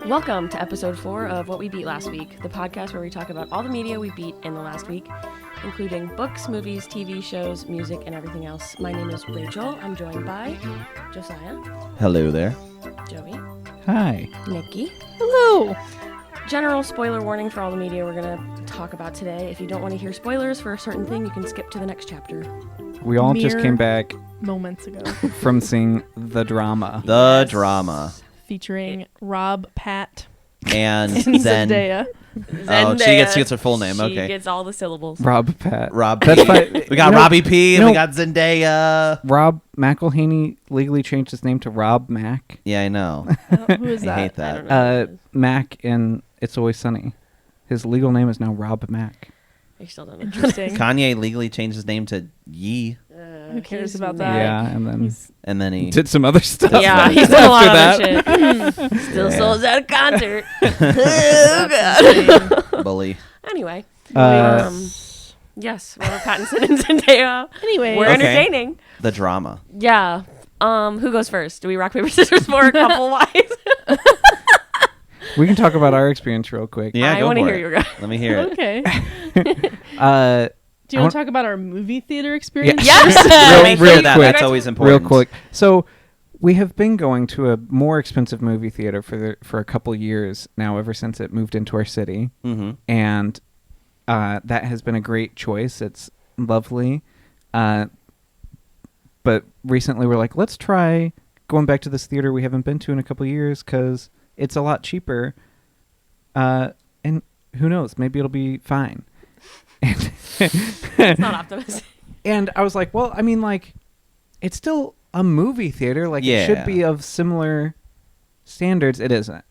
Welcome to episode 4 of What We Beat Last Week, the podcast where we talk about all the media we beat in the last week, including books, movies, TV shows, music, and everything else. My name is Rachel. I'm joined by Josiah. Hello there. Joey. Hi. Nikki. Hello. General spoiler warning for all the media we're going to talk about today. If you don't want to hear spoilers for a certain thing, you can skip to the next chapter. We all just came back moments ago from seeing The Drama. The Drama. Featuring Rob, Pat, and then Zendaya. Oh, she gets her full name. She Okay. gets all the syllables. Rob, Pat. Rob That's P. fine. We got Robbie P. And we got Zendaya. Rob McElhaney legally changed his name to Rob Mac. Yeah, I know. Who is that? I hate that. I don't know. Mac in It's Always Sunny. His legal name is now Rob Mac. I still don't know. Interesting. Kanye legally changed his name to Yee. Who cares he's about mad. that? Yeah, and then he did some other stuff. Yeah, he's done a lot of other shit. Still sold out a concert. Oh, God. Bully. Anyway. Yes. Yes, Robert Pattinson and Zendaya. Anyway. We're Okay. entertaining. The Drama. Yeah. Who goes first? Do we rock, paper, scissors for a couple wise? We can talk about our experience real quick. Yeah, I go want to for hear it. you guys. Let me hear it. Okay. Do you want to talk about our movie theater experience? Yes. real that. quick. That's always important. Real quick. So we have been going to a more expensive movie theater for a couple years now, ever since it moved into our city. Mm-hmm. And that has been a great choice. It's lovely. But recently we're like, let's try going back to this theater we haven't been to in a couple years because it's a lot cheaper. And who knows? Maybe it'll be fine. It's not optimistic. And I was like, well, I mean, like, it's still a movie theater. Like, it should be of similar standards. It isn't.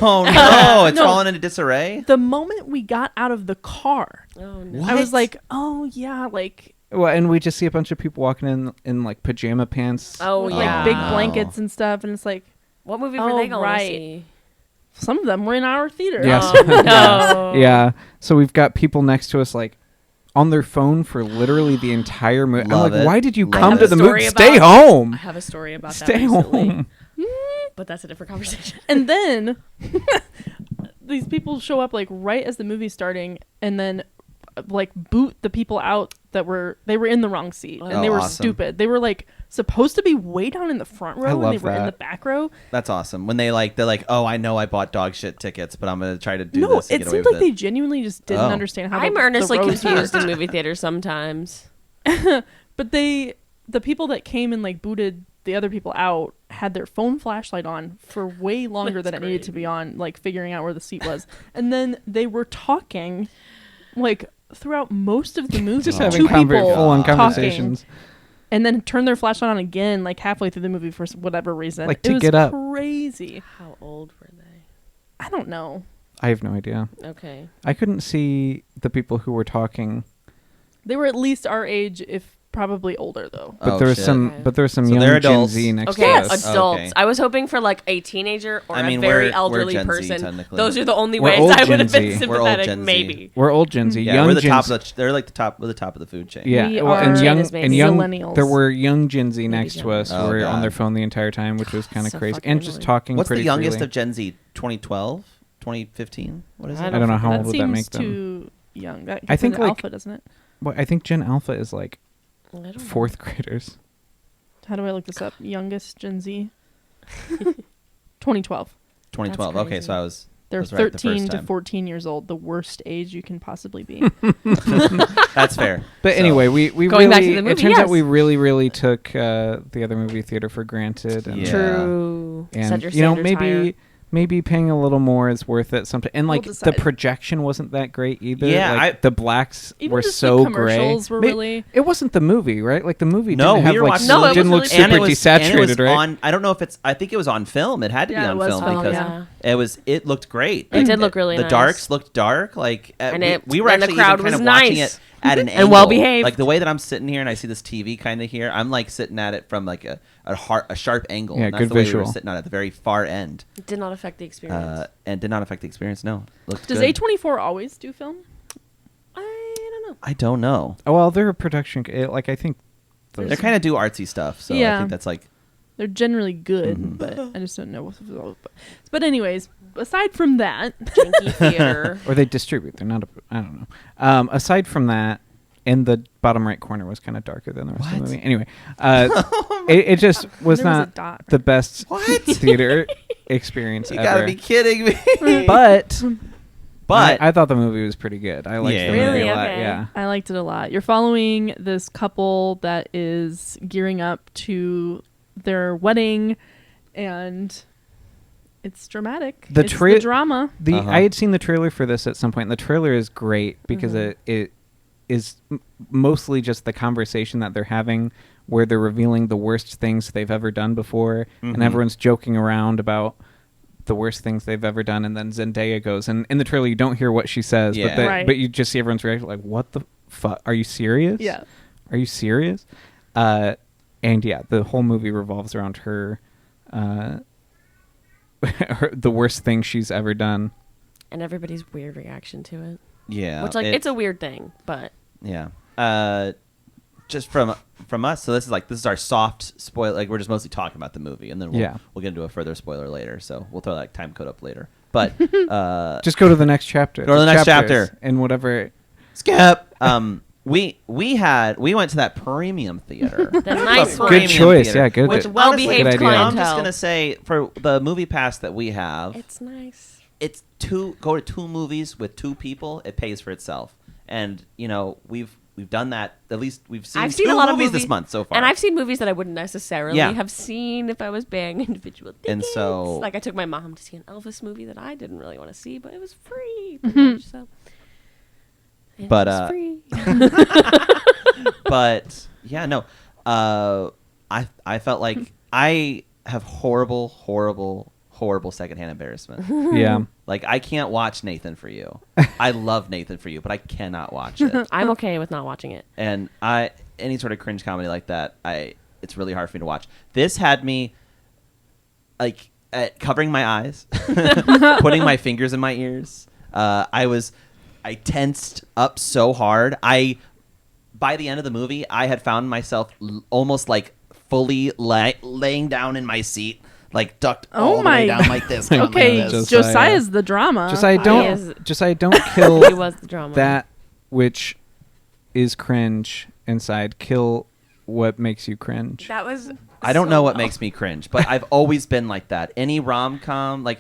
Oh, no. It's No. fallen into disarray? The moment we got out of the car, Oh, no. What? I was like, oh, yeah, like, Well, and we just see a bunch of people walking in like, pajama pants. Oh, with, yeah. like big blankets and stuff. And it's like, What movie were Oh, they going right. to see? some of them were in our theater. Yes. Oh, no. Yeah. So we've got people next to us, like, on their phone for literally the entire movie. I'm Love like, it. why did you Love come it. to the movie? Story Stay about- home. I have a story about that Stay recently. home. But that's a different conversation. And then these people show up like right as the movie's starting and then like boot the people out that were in the wrong seat and they were awesome. stupid. They were like supposed to be way down in the front row and they love were in that. the back row. That's awesome. When they're like, oh, I know I bought dog shit tickets, but I'm going to try to do No, this and it get away seemed with like they it. genuinely just didn't Oh. understand how I'm the earnestly rows confused work. in movie theaters sometimes. But the people that came and like booted the other people out had their phone flashlight on for way longer than it needed to be on, like figuring out where the seat was. And then they were talking like throughout most of the movie. Just to having people full-on talking, conversations. and then turn their flashlight on again like halfway through the movie for whatever reason. Like, it to was get up. crazy. How old were they? I don't know. I have no idea. Okay. I couldn't see the people who were talking. They were at least our age, if probably older though. But Oh, there was shit. some. Okay. But there was some So young they're Gen adults. Z next Okay, to Yes. us. adults. Okay. I was hoping for like a teenager or I mean, a very we're elderly Gen Z, person. technically. Those are the only We're ways old I would Gen have been Z. We're old sympathetic. Gen Z. Maybe. We're old Gen Z. Yeah, young we're the Gen top Z. of the. They're like the top. We're the top of the food chain. Yeah, We well, and are young Gen and young. millennials. There were young Gen Z Maybe next to Gen us Z. who Oh, were on God. their phone the entire time, which was kind of So crazy, fucking and just annoying. talking. What's the pretty youngest freely. of Gen Z? 2012, 2015. What is it? I I don't know how that old would that seems make them. too young. That I think, considered like- alpha, doesn't it? Well, I think Gen Alpha is like I don't know. 4th graders. How do I look this up? Youngest Gen Z? 2012. 2012. That's Okay, crazy. so I was. They're was right the 13 first to time. 14 years old, the worst age you can possibly be. That's fair. But So- anyway, we Going really, back to the movie, it turns out yes. we really took the other movie theater for granted. And, Yeah. True. Set and your you know, standards higher. maybe paying a little more is worth it sometimes. And like the decide. projection wasn't that great either. Yeah, like, the blacks Even were just so the commercials gray. were really... It wasn't the movie, right? Like the movie No, didn't have we were like watching. No, it didn't look was super and it was desaturated, right? on. I don't know if it's. I think it was on film. It had to be Yeah, on it was film film, because yeah. It looked great. It did look really the nice. darks looked dark. Like And we were and the actually crowd even kind was of watching nice. it at an angle. And well-behaved. Like the way that I'm sitting here and I see this TV kind of here, I'm like sitting at it from like a sharp angle. Yeah, and that's good the way we visual. were sitting at the very far end. It did not affect the experience. And did not affect the experience. No, looked Does good. A24 always do film? I don't know. I don't know. Oh, well, they're a production. Like I think. They kind of do artsy stuff, so I Yeah. think that's like. They're generally good, Mhm. but I just don't know. But anyways, aside from that, Janky theater. Or they distribute. They're not. I don't know. Aside from that, in the bottom right corner was kind of darker than the rest of the What? movie. Anyway, it just was There was a not dot. the best What? theater experience You ever. gotta be kidding me. But But I thought the movie was pretty good. I liked Yeah. the movie Really? a lot. Okay. Yeah. I liked it a lot. You're following this couple that is gearing up to their wedding, and it's dramatic. The It's tra- the drama. Uh-huh. I had seen the trailer for this at some point. And the trailer is great because it is mostly just the conversation that they're having, where they're revealing the worst things they've ever done before, Mhm. and everyone's joking around about the worst things they've ever done. And then Zendaya goes, and in the trailer you don't hear what she says, Yeah. Right. but you just see everyone's reaction like, "What the fuck? Are you serious? Yeah. Are you serious?" And yeah, the whole movie revolves around her. The worst thing she's ever done. And everybody's weird reaction to it. yeah, Which, like, it's a weird thing, but yeah. Just from us, so this is our soft spoiler. Like we're just mostly talking about the movie, and then we'll get into a further spoiler later. So we'll throw that time code up later. But Just go to the next chapter. Go to the next Chapters chapter. and whatever. skip. We went to that premium theater. The nice The one. Good choice. theater, Yeah, good. Which good well-behaved idea. clientele. I'm just gonna say for the movie pass that we have, It's nice. it's go to two movies with two people. It pays for itself, and we've done that. At least we've seen I've seen two a lot of movies movies this month so far, And I've seen movies that I wouldn't necessarily Yeah. have seen if I was paying individual tickets. And so- like I took my mom to see an Elvis movie that I didn't really want to see, but it was free. pretty much, so it But, was free. but yeah, no. I felt like I have horrible secondhand embarrassment. Yeah. Like I can't watch Nathan For You. I love Nathan For You, but I cannot watch it. I'm okay with not watching it. And any sort of cringe comedy like that, it's really hard for me to watch. This had me like covering my eyes, putting my fingers in my ears. I tensed up so hard. By the end of the movie, I had found myself almost like fully laying down in my seat, like ducked all the way down like this. going Okay, like this. Josiah's the drama. Josiah, Josiah don't kill He was the drama. that which is cringe inside. Kill what makes you cringe. That was. I don't so know what well. makes me cringe, but I've always been like that. Any rom-com, like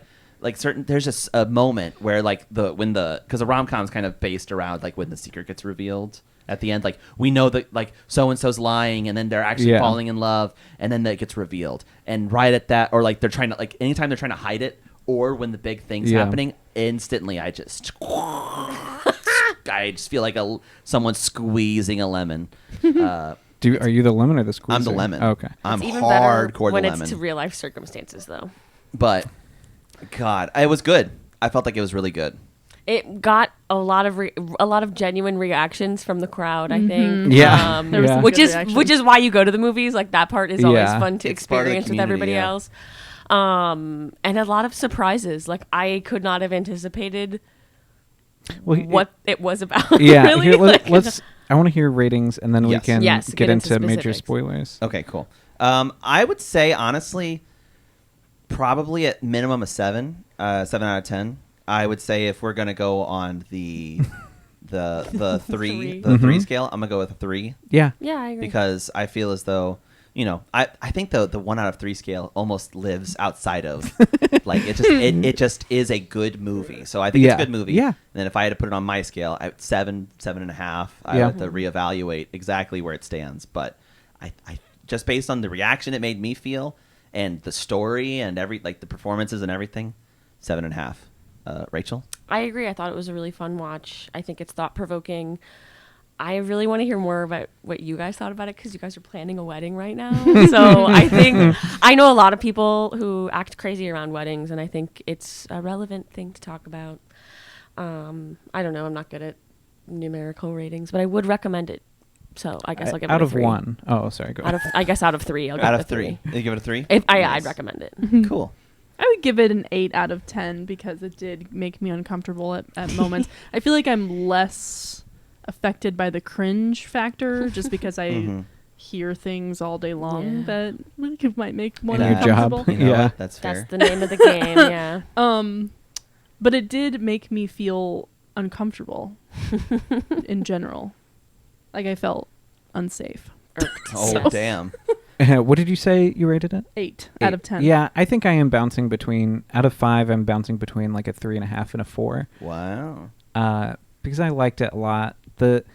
certain, there's just a moment where like because a rom-com is kind of based around like when the secret gets revealed at the end, like we know that like so and so's lying, and then they're actually falling in love, and then that gets revealed, and right at that, or like they're trying to like anytime they're trying to hide it, or when the big thing's happening, instantly I just feel like someone squeezing a lemon. Are you the lemon or the squeezer? I'm the lemon. Oh, okay. I'm It's even better hardcore when the it's lemon. to real life circumstances, though. But God, it was good. I felt like it was really good. It got a lot of genuine reactions from the crowd. I think. Yeah. There was Yeah. some Which good is reactions. which is why you go to the movies. Like that part is always Yeah. fun to It's part of the experience with community, everybody yeah. else. And a lot of surprises. Like I could not have anticipated Well, what it was about. Yeah. really? Here, Like, let's. I want to hear ratings, and then we Yes. can Yes, get get into into major specifics. spoilers. Okay, cool. I would say honestly, probably at minimum a 7 out of 10. I would say if we're gonna go on the Three. three scale, I'm gonna go with a 3 Yeah. yeah, I agree. because I feel as though I think the 1 out of 3 scale almost lives outside of like it just is a good movie. So I think it's a good movie. Yeah. And then if I had to put it on my scale, 7.5. I Yeah. would have to reevaluate exactly where it stands. But I just based on the reaction it made me feel and the story and the performances and everything, 7.5. Rachel? I agree. I thought it was a really fun watch. I think it's thought provoking. I really want to hear more about what you guys thought about it because you guys are planning a wedding right now. So I think I know a lot of people who act crazy around weddings, and I think it's a relevant thing to talk about. I don't know. I'm not good at numerical ratings, but I would recommend it. So I guess I'll give it out a of 3. 1. Oh, sorry. Go ahead. I guess out of 3, I'll give Out it of 3. You give it a 3? If Nice. I'd recommend it. Cool. I would give it an 8 out of 10 because it did make me uncomfortable at moments. I feel like I'm less affected by the cringe factor just because I hear things all day long that might make one In your uncomfortable. job. You know Yeah. what? That's fair. That's the name of the game, yeah. But it did make me feel uncomfortable in general. Like I felt unsafe. Oh, damn. What did you say you rated it? 8 out of 10. Yeah, I think I am bouncing between, out of 5, I'm bouncing between like a 3.5 and a 4. Wow. Because I liked it a lot. The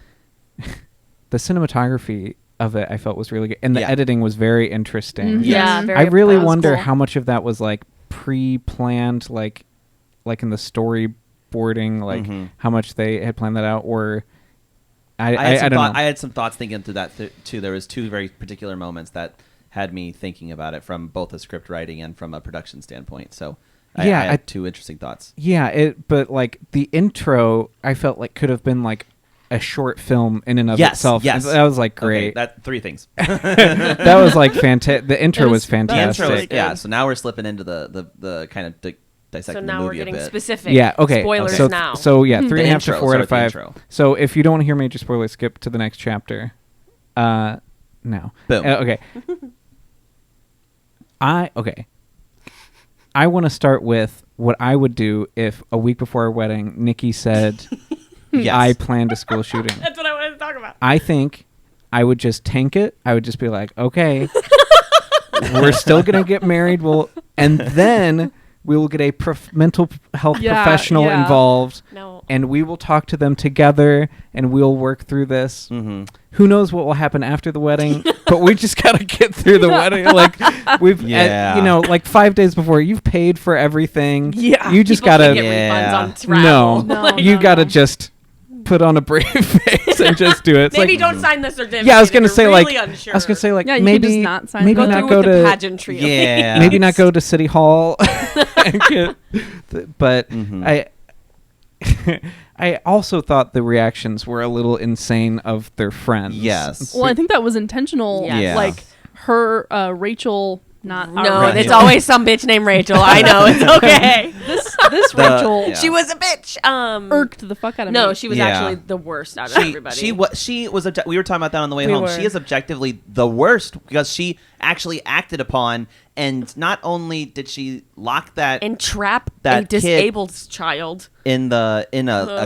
cinematography of it I felt was really good. And the editing was very interesting. Mhm. Yeah, Yes. very, I really that was wonder cool. how much of that was like pre-planned, like in the storyboarding, like how much they had planned that out, or I don't know. I had some thoughts thinking through that too. There was 2 very particular moments that had me thinking about it from both a script writing and from a production standpoint. So I had 2 interesting thoughts. Yeah, but like the intro, I felt like could have been like a short film in and of itself. Yes, That was like Okay, great. that 3 things. That was like fantastic. The intro was The fantastic. intro, Really good. yeah. So now we're slipping into the kind of So dissecting now the we're movie a getting bit. specific. Yeah, okay. Spoilers so, now. So yeah, 3.5 to intro, 4 out of start with 5. the intro. So if you don't want to hear major spoilers, skip to the next chapter. No. Boom. Okay. I want to start with what I would do if a week before our wedding, Nikki said, Yes. I planned a school shooting. That's what I wanted to talk about. I think I would just tank it. I would just be like, okay, we're still going to get married. And then we will get a mental health professional yeah. involved. No. And we will talk to them together and we'll work through this. Mm-hmm. Who knows what will happen after the wedding, but we just got to get through the wedding. Like Yeah. like 5 days before, you've paid for everything. Yeah. You just People got can to, get Yeah. refunds on travel. No, you no, got to no. just put on a brave face and just do it. It's Maybe like, don't sign the certificate. yeah, I was going gonna to say really like, unsure. I was gonna say like, Yeah, you maybe can just not sign maybe it. Go not through go with the to pageantry. Yeah. maybe not go to City Hall. And but I also thought the reactions were a little insane of their friends. Yes. Well, I think that was intentional. Yes. Yeah. Like her, Rachel, not our No, Right. it's always some bitch named Rachel. I know, it's okay. This The- Rachel yeah. She was a bitch. irked the fuck out of me. No, she was Yeah. actually the worst out of everybody. She was we were talking about that on the way We home. were. She is objectively the worst because she actually acted upon, and not only did she lock that and trap that a disabled child. in a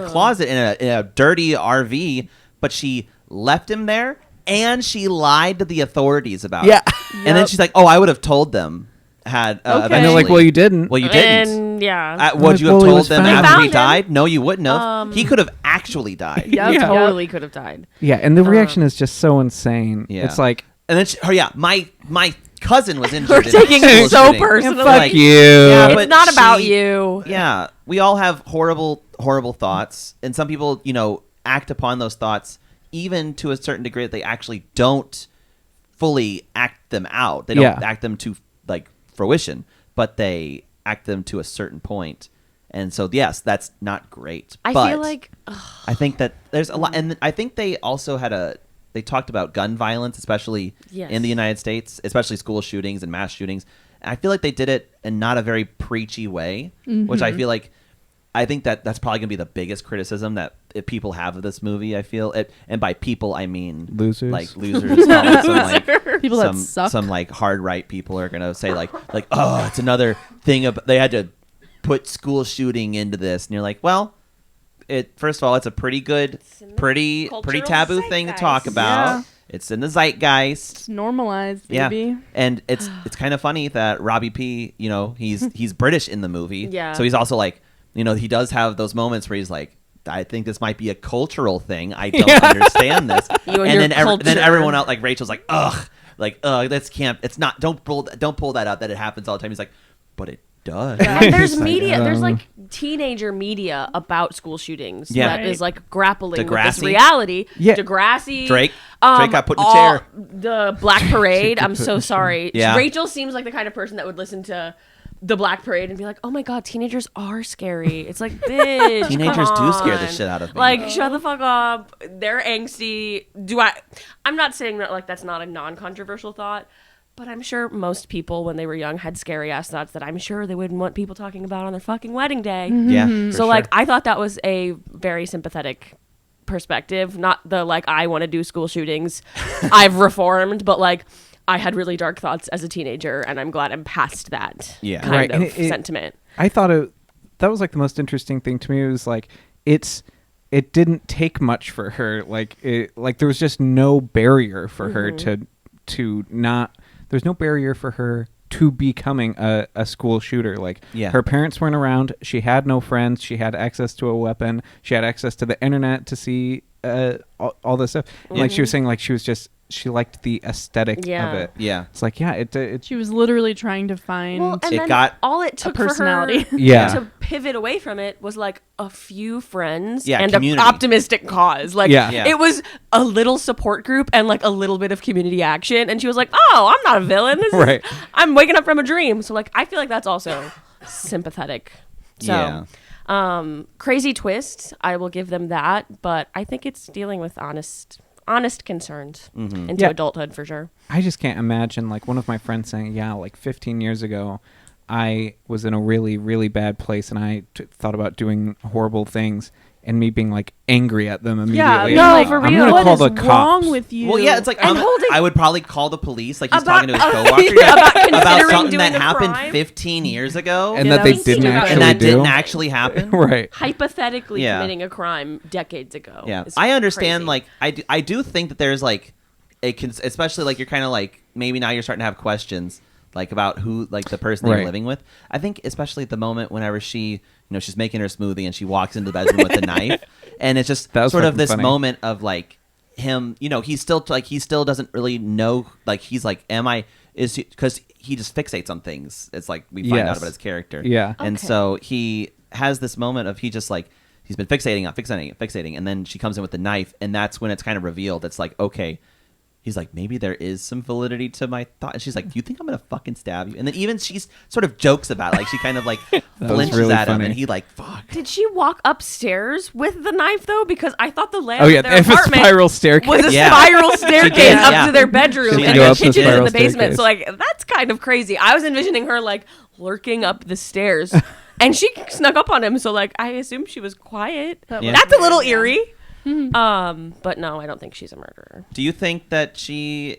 closet in a dirty RV, but she left him there and she lied to the authorities about Yeah. it. And then she's like, "Oh, I would have told them." Okay. And they're like, well, you didn't. Well, you didn't. And yeah. Would Like, you have well, he told was them found. after They he found him. died? No, you wouldn't have. He could have actually died. Yep, Yeah. Totally could have died. Yeah, and the reaction is just so insane. Yeah. It's like, And then my cousin was injured. We're in taking a it school so shooting. personally. fuck Like, you. Yeah, It's but not about she- you. Yeah, we all have horrible thoughts, and some people, act upon those thoughts even to a certain degree that they actually don't fully act them out. They don't Yeah. act them to like fruition, but they act them to a certain point. And so, yes, that's not great. I but feel like I think that there's a lot, and I think they also they talked about gun violence, especially Yes. in the United States, especially school shootings and mass shootings. And I feel like they did it in not a very preachy way, which I feel like, I think that's probably going to be the biggest criticism that people have of this movie. I feel it, and by people I mean Losers. like losers, probably some like People that suck. some like hard right people are going to say like oh, it's another thing of they had to put school shooting into this, and you're like, well, first of all, it's a pretty good, pretty cultural taboo thing to talk zeitgeist. about. Yeah. It's in the zeitgeist. It's normalized, Yeah, baby. and it's kind of funny that Robbie P, he's British in the movie, Yeah. so he's also like, he does have those moments where he's like, I think this might be a cultural thing. I don't understand this. You and and your then then culture. everyone else, like Rachel's like, ugh, that's can't. It's not. Don't pull that out. That it happens all the time. He's like, but it does. And there's He's like, media, there's like teenager media about school shootings Yeah. that is like grappling with this Degrassi. reality. Yeah. Degrassi. Drake got put in the chair. The Black Parade. I'm so sorry. Yeah. Rachel seems like the kind of person that would listen to the Black Parade and be like, oh my God, teenagers are scary. It's like, bitch, Teenagers come do scare the on. shit out of me. Like, shut the fuck up. They're angsty. I'm not saying that, like, that's not a non-controversial thought, but I'm sure most people when they were young had scary ass thoughts that I'm sure they wouldn't want people talking about on their fucking wedding day. Yeah. So, like, I thought that was a very sympathetic perspective. Not the, like, I want to do school shootings. I've reformed, but, like, I had really dark thoughts as a teenager, and I'm glad I'm past that kind of sentiment. I thought that was like the most interesting thing to me. It was like, it didn't take much for her. Like, there was just no barrier for her to not... There's no barrier for her to becoming a school shooter. Like, her parents weren't around. She had no friends. She had access to a weapon. She had access to the internet to see all this stuff. Like she was saying, like she liked the aesthetic of it. Yeah, it's like she was literally trying to find. Well, and all it took personality. For her to pivot away from it was like a few friends and an optimistic cause. Like it was a little support group and like a little bit of community action, and she was like, "Oh, I'm not a villain. I'm waking up from a dream." So like, I feel like that's also sympathetic. So. Crazy twist, I will give them that, but I think it's dealing with honest concerns into adulthood for sure. I just can't imagine, like, one of my friends saying, like 15 years ago I was in a really, really bad place and I thought about doing horrible things, and me being like angry at them immediately. For real. I'm gonna call the cops. Wrong with you? Well, it's like I would probably call the police, like he's talking to his coworker about something that happened 15 years ago, and that they didn't actually and that didn't actually happen. Right. Hypothetically committing a crime decades ago. Yeah, I understand. Crazy. Like I do think that there's like especially like you're kind of like maybe now you're starting to have questions like about who like the person you're living with. I think especially at the moment whenever she. She's making her smoothie and she walks into the bedroom with a knife, and it's just sort of this moment of like him. He's still he still doesn't really know. Like he's like, because he just fixates on things. It's like we find out about his character. Yeah, and so he has this moment of he just like he's been fixating, and then she comes in with the knife, and that's when it's kind of revealed. It's like okay. He's like, maybe there is some validity to my thought. And she's like, do you think I'm going to fucking stab you? And then even she's sort of jokes about it. Like, she kind of like flinches really at him. And he like, fuck. Did she walk upstairs with the knife, though? Because I thought the layout of their apartment a spiral staircase. was a spiral staircase up to their bedroom. And their kitchen is in the basement. So, like, that's kind of crazy. I was envisioning her, like, lurking up the stairs. And she snuck up on him. So, like, I assume she was quiet. That's a little eerie. But no, I don't think she's a murderer. Do you think that she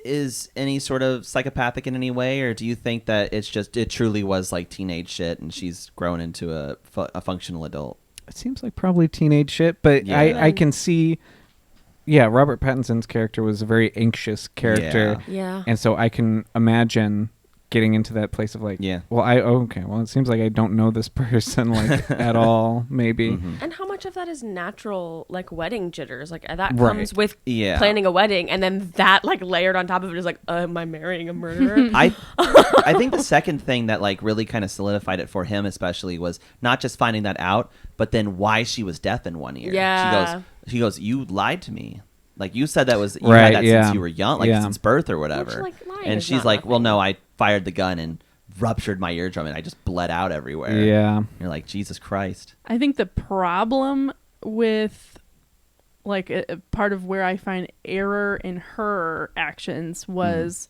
is any sort of psychopathic in any way, or do you think that it truly was like teenage shit and she's grown into a functional adult? It seems like probably teenage shit, but I can see. Yeah, Robert Pattinson's character was a very anxious character. Yeah. And so I can imagine getting into that place of like, well, it seems like I don't know this person like at all, maybe. And how much of that is natural, like wedding jitters? Like that comes with planning a wedding, and then that like layered on top of it is like, am I marrying a murderer? I think the second thing that like really kind of solidified it for him especially was not just finding that out, but then why she was deaf in one ear. Yeah. She goes, you lied to me. Like you said that was you had that since you were young, like since birth or whatever. Which, like, and she's like, well, no, I fired the gun and ruptured my eardrum and I just bled out everywhere. Yeah. You're like, Jesus Christ. I think the problem with like a part of where I find error in her actions was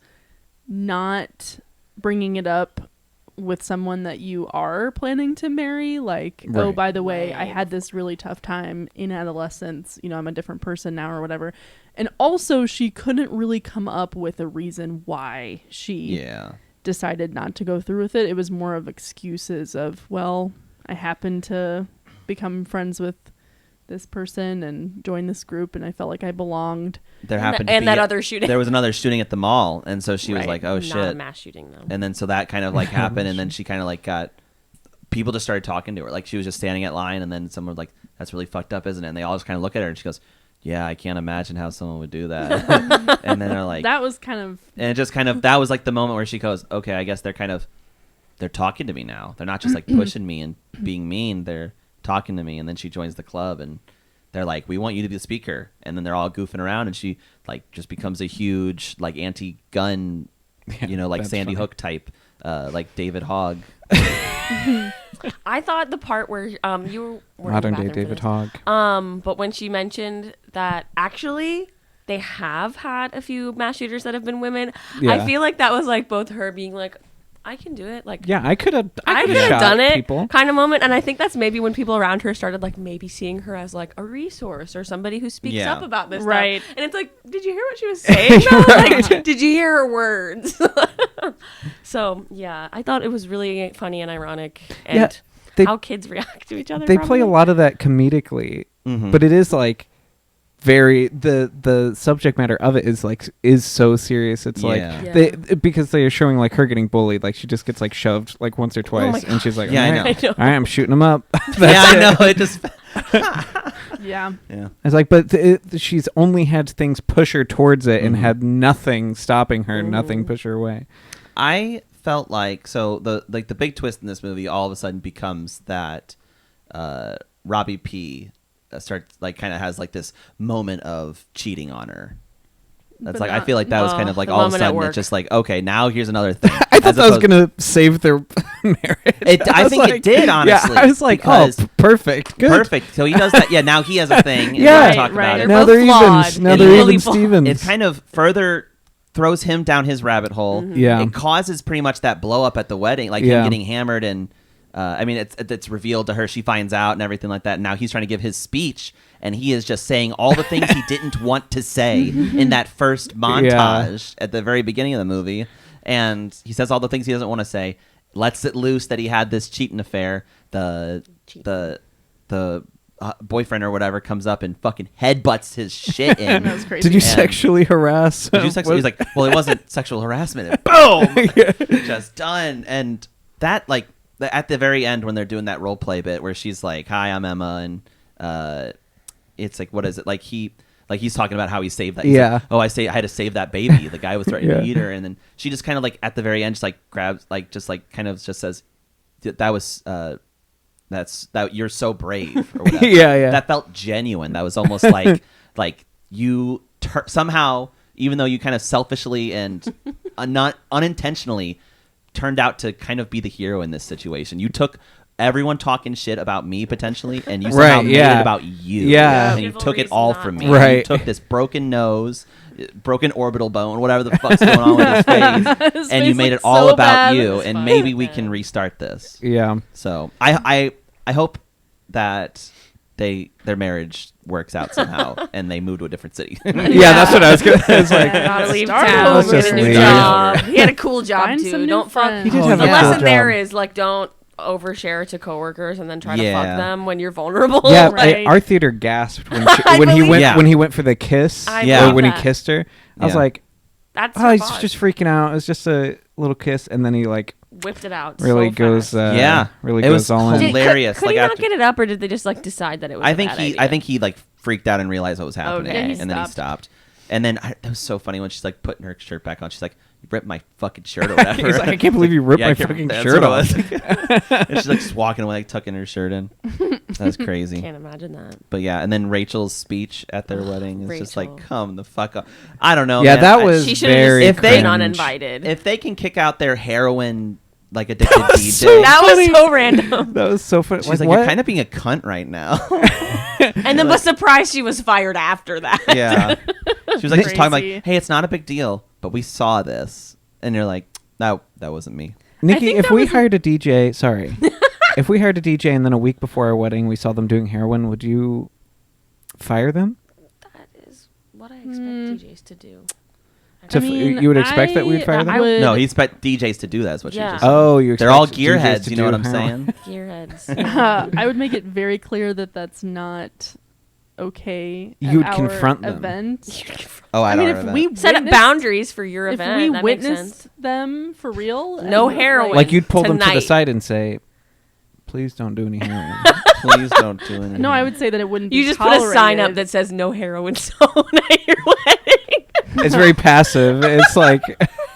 not bringing it up with someone that you are planning to marry. Like, oh, by the way, I had this really tough time in adolescence. I'm a different person now or whatever. And also she couldn't really come up with a reason why she decided not to go through with it. It was more of excuses of, well, I happened to become friends with this person and join this group and I felt like I belonged. There happened to be that other shooting. There was another shooting at the mall, and so she was like, oh shit. Not a mass shooting though. And then so that kind of like happened, and then she kind of like got people just started talking to her. Like she was just standing at line, and then someone was like, that's really fucked up, isn't it? And they all just kind of look at her and she goes, yeah, I can't imagine how someone would do that. And then they're like, that was kind of, and it just kind of, that was like the moment where she goes, okay, I guess they're talking to me now. They're not just like pushing me and being mean. They're talking to me. And then she joins the club and they're like, we want you to be the speaker. And then they're all goofing around and she like just becomes a huge like anti-gun, like Sandy Hook type like David Hogg. I thought the part where you were Modern in the day bathroom for David this. Hogg. But when she mentioned that actually they have had a few mass shooters that have been women, Yeah. I feel like that was like both her being like, I can do it. Like, Yeah, I could have have done it people. kind of moment. And I think that's maybe when people around her started like maybe seeing her as like a resource or somebody who speaks Yeah. up about this Right. stuff. And it's like, did you hear what she was saying? though? Right. Like, did you hear her words? So yeah, I thought it was really funny and ironic, and Yeah, they- how kids react to each other. They play a probably. lot of that comedically, Mhm. but it is like very the subject matter of it is so serious. It's Yeah. like Yeah. because they are showing like her getting bullied, like she just gets like shoved like once or twice, my and she's like, Yeah, I all know. right, I know. all right, I'm shooting them up. Yeah, That's I it. know. It just. Yeah. Yeah. It's like, but she's only had things push her towards it and Mhm. had nothing stopping her, Mhm. nothing push her away. I felt like the big twist in this movie all of a sudden becomes that Robbie P starts like kind of has like this moment of cheating on her. That's But like I not- feel like that was kind of like the all of a moment at sudden work. Oh, it's just like okay, now here's another thing. I thought As that was opposed- gonna save their marriage. I was think it like- did, honestly, Yeah, I was like, because- perfect, good. Perfect. So he does that. Yeah, now he has a thing. and Yeah. we'll talk Right, about it. right. Now They're they're both evens. flawed. Now And they're equally even flawed. Stevens. It kind of further throws him down his rabbit hole. Yeah. It causes pretty much that blow up at the wedding, like Yeah. him getting hammered, and I mean, it's revealed to her. She finds out and everything like that. And now he's trying to give his speech, and he is just saying all the things he didn't want to say in that first montage at the very beginning of the movie. And he says all the things he doesn't want to say. Lets it loose that he had this cheating affair. The boyfriend or whatever comes up and fucking headbutts his shit in. That was crazy. Did you And- sexually harass? Did you sexually? He's like, well, it wasn't sexual harassment. And boom, just done. And that, like, at the very end when they're doing that role play bit where she's like, "Hi, I'm Emma," and it's like, what is it? Like he's talking about how he saved that. He's Yeah. like, oh, I had to save that baby. The guy was threatening Yeah. to eat her, and then she just kind of like at the very end, just like grabs, like just like kind of just says, "That was." That you're so brave or whatever. Yeah. That felt genuine. That was almost like you somehow, even though you kind of selfishly and not unintentionally turned out to kind of be the hero in this situation. You took everyone talking shit about me potentially, and you somehow Right, made yeah. it about you. Yeah. And you Evil took it reason all not from to. me. Right. You took this broken nose, broken orbital bone, whatever the fuck's going on with his face, His and you face made it looks all so about bad. you. It's And fine. maybe we Yeah. can restart this. Yeah. So I hope that their marriage works out somehow and they move to a different city. Yeah, that's what I was gonna. It's like, Gotta leave Start town, over. get a new Leave. job. He had a cool job Find too. some new Don't fuck. friends. He did Oh, have The a yeah. cool lesson there job. is like don't overshare to coworkers and then try to Yeah. fuck them when you're vulnerable. Yeah, Like, our theater gasped when, I when he believe went that. when he went for the kiss I Yeah. or believe when that. he kissed her. I was Yeah. like, That's oh, he's survive. just freaking out. It was just a little kiss, and then he like whipped it out. really so goes, fast. really It goes was all in. hilarious. Could Like he not after- get it up, or did they just like decide that it was? I a think bad he idea? like freaked out and realized what was happening, Okay. Yeah, he and then he stopped. stopped. And then that was so funny when she's like putting her shirt back on. She's like, "You ripped my fucking shirt or whatever." He's like, I can't believe you ripped Yeah, my I can't- fucking that's shirt what off. it was. And she's like just walking away, like tucking her shirt in. That was crazy. Can't imagine that. But yeah, and then Rachel's speech at their wedding is just like, Rachel. come the fuck up. I don't know. Yeah, man. that was She should have very just If they- been cringe. uninvited. If they can kick out their heroin like addicted was DJ, so that was funny. so random. That was so funny. she's like, what? you're kind of being a cunt right now. And then was surprised she was fired after that. Yeah. She was like just talking Crazy. like, hey, it's not a big deal, but we saw this, and you're like, no, that wasn't me. Nikki, think if that we was a- hired a DJ, sorry, if we hired a DJ and then a week before our wedding we saw them doing heroin, would you fire them? That is what I expect Mm. DJs to do. To you would expect that we'd fire them? I would, No, he expect DJs to do that. Is what Yeah. she just said. Oh, you. They're all expect DJs gearheads. to You know do what I'm heroin. saying? Gearheads. I would make it very clear that that's not okay. at You would our confront them. Event. Oh, I I don't mean, know if that. we Set up witnessed- boundaries for your if event. we that makes witnessed sense. them for real, No and, heroin. Like you'd pull them to the Tonight. side and say, "Please don't do any heroin." Please don't do anything. No, I would say that it wouldn't. You be just put a sign up tolerated. that says no heroin zone at your wedding. It's very passive. It's like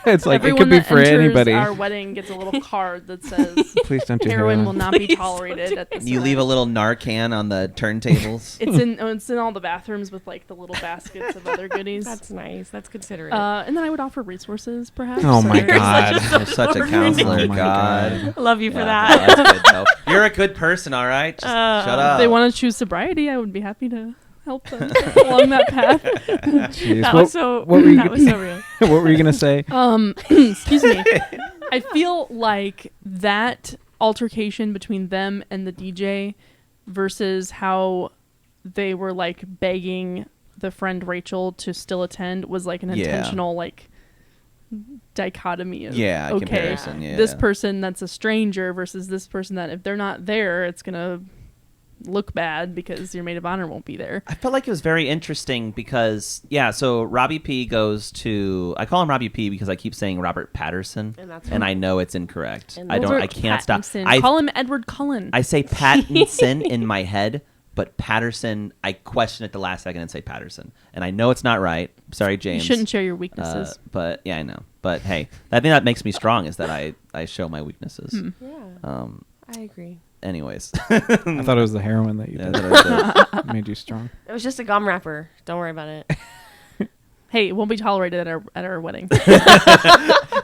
It's like Everyone it could be that for enters anybody. our wedding gets a little card that says Please don't do heroin will heroin. not be tolerated at this You leave a little Narcan on the turntables. It's in all the bathrooms with like the little baskets of other goodies. That's nice. That's considerate. And then I would offer resources, perhaps. Oh my or- God. You're such a counselor. Oh my God. I love you for Yeah, that. no, that's good, though. You're a good person, all right? Just shut up. If they want to choose sobriety, I would be happy to help them along that path. Jeez. That What- was so. what were you that gonna- was so real. What were you gonna say? Excuse me. I feel like that altercation between them and the DJ versus how they were like begging the friend Rachel to still attend was like an Yeah. intentional like dichotomy of Yeah, okay, comparison, yeah. this person that's a stranger versus this person that if they're not there, it's gonna look bad because your maid of honor won't be there. I felt like it was very interesting because, so Robbie P goes to, I call him Robbie P because I keep saying Robert Patterson, And that's and I know it's incorrect. And I Robert can't stop. Pattinson. Call him Edward Cullen. I say Pattinson in my head, but Patterson, I question it the last second and say Patterson. And I know it's not right. Sorry, you James. shouldn't share your weaknesses. But yeah, I know. But hey, I think that makes me strong is that I show my weaknesses. Yeah, I agree. Anyways. I thought it was the heroin that you Yeah, did. that Made you strong. It was just a gum wrapper. Don't worry about it. Hey, it won't be tolerated at our wedding.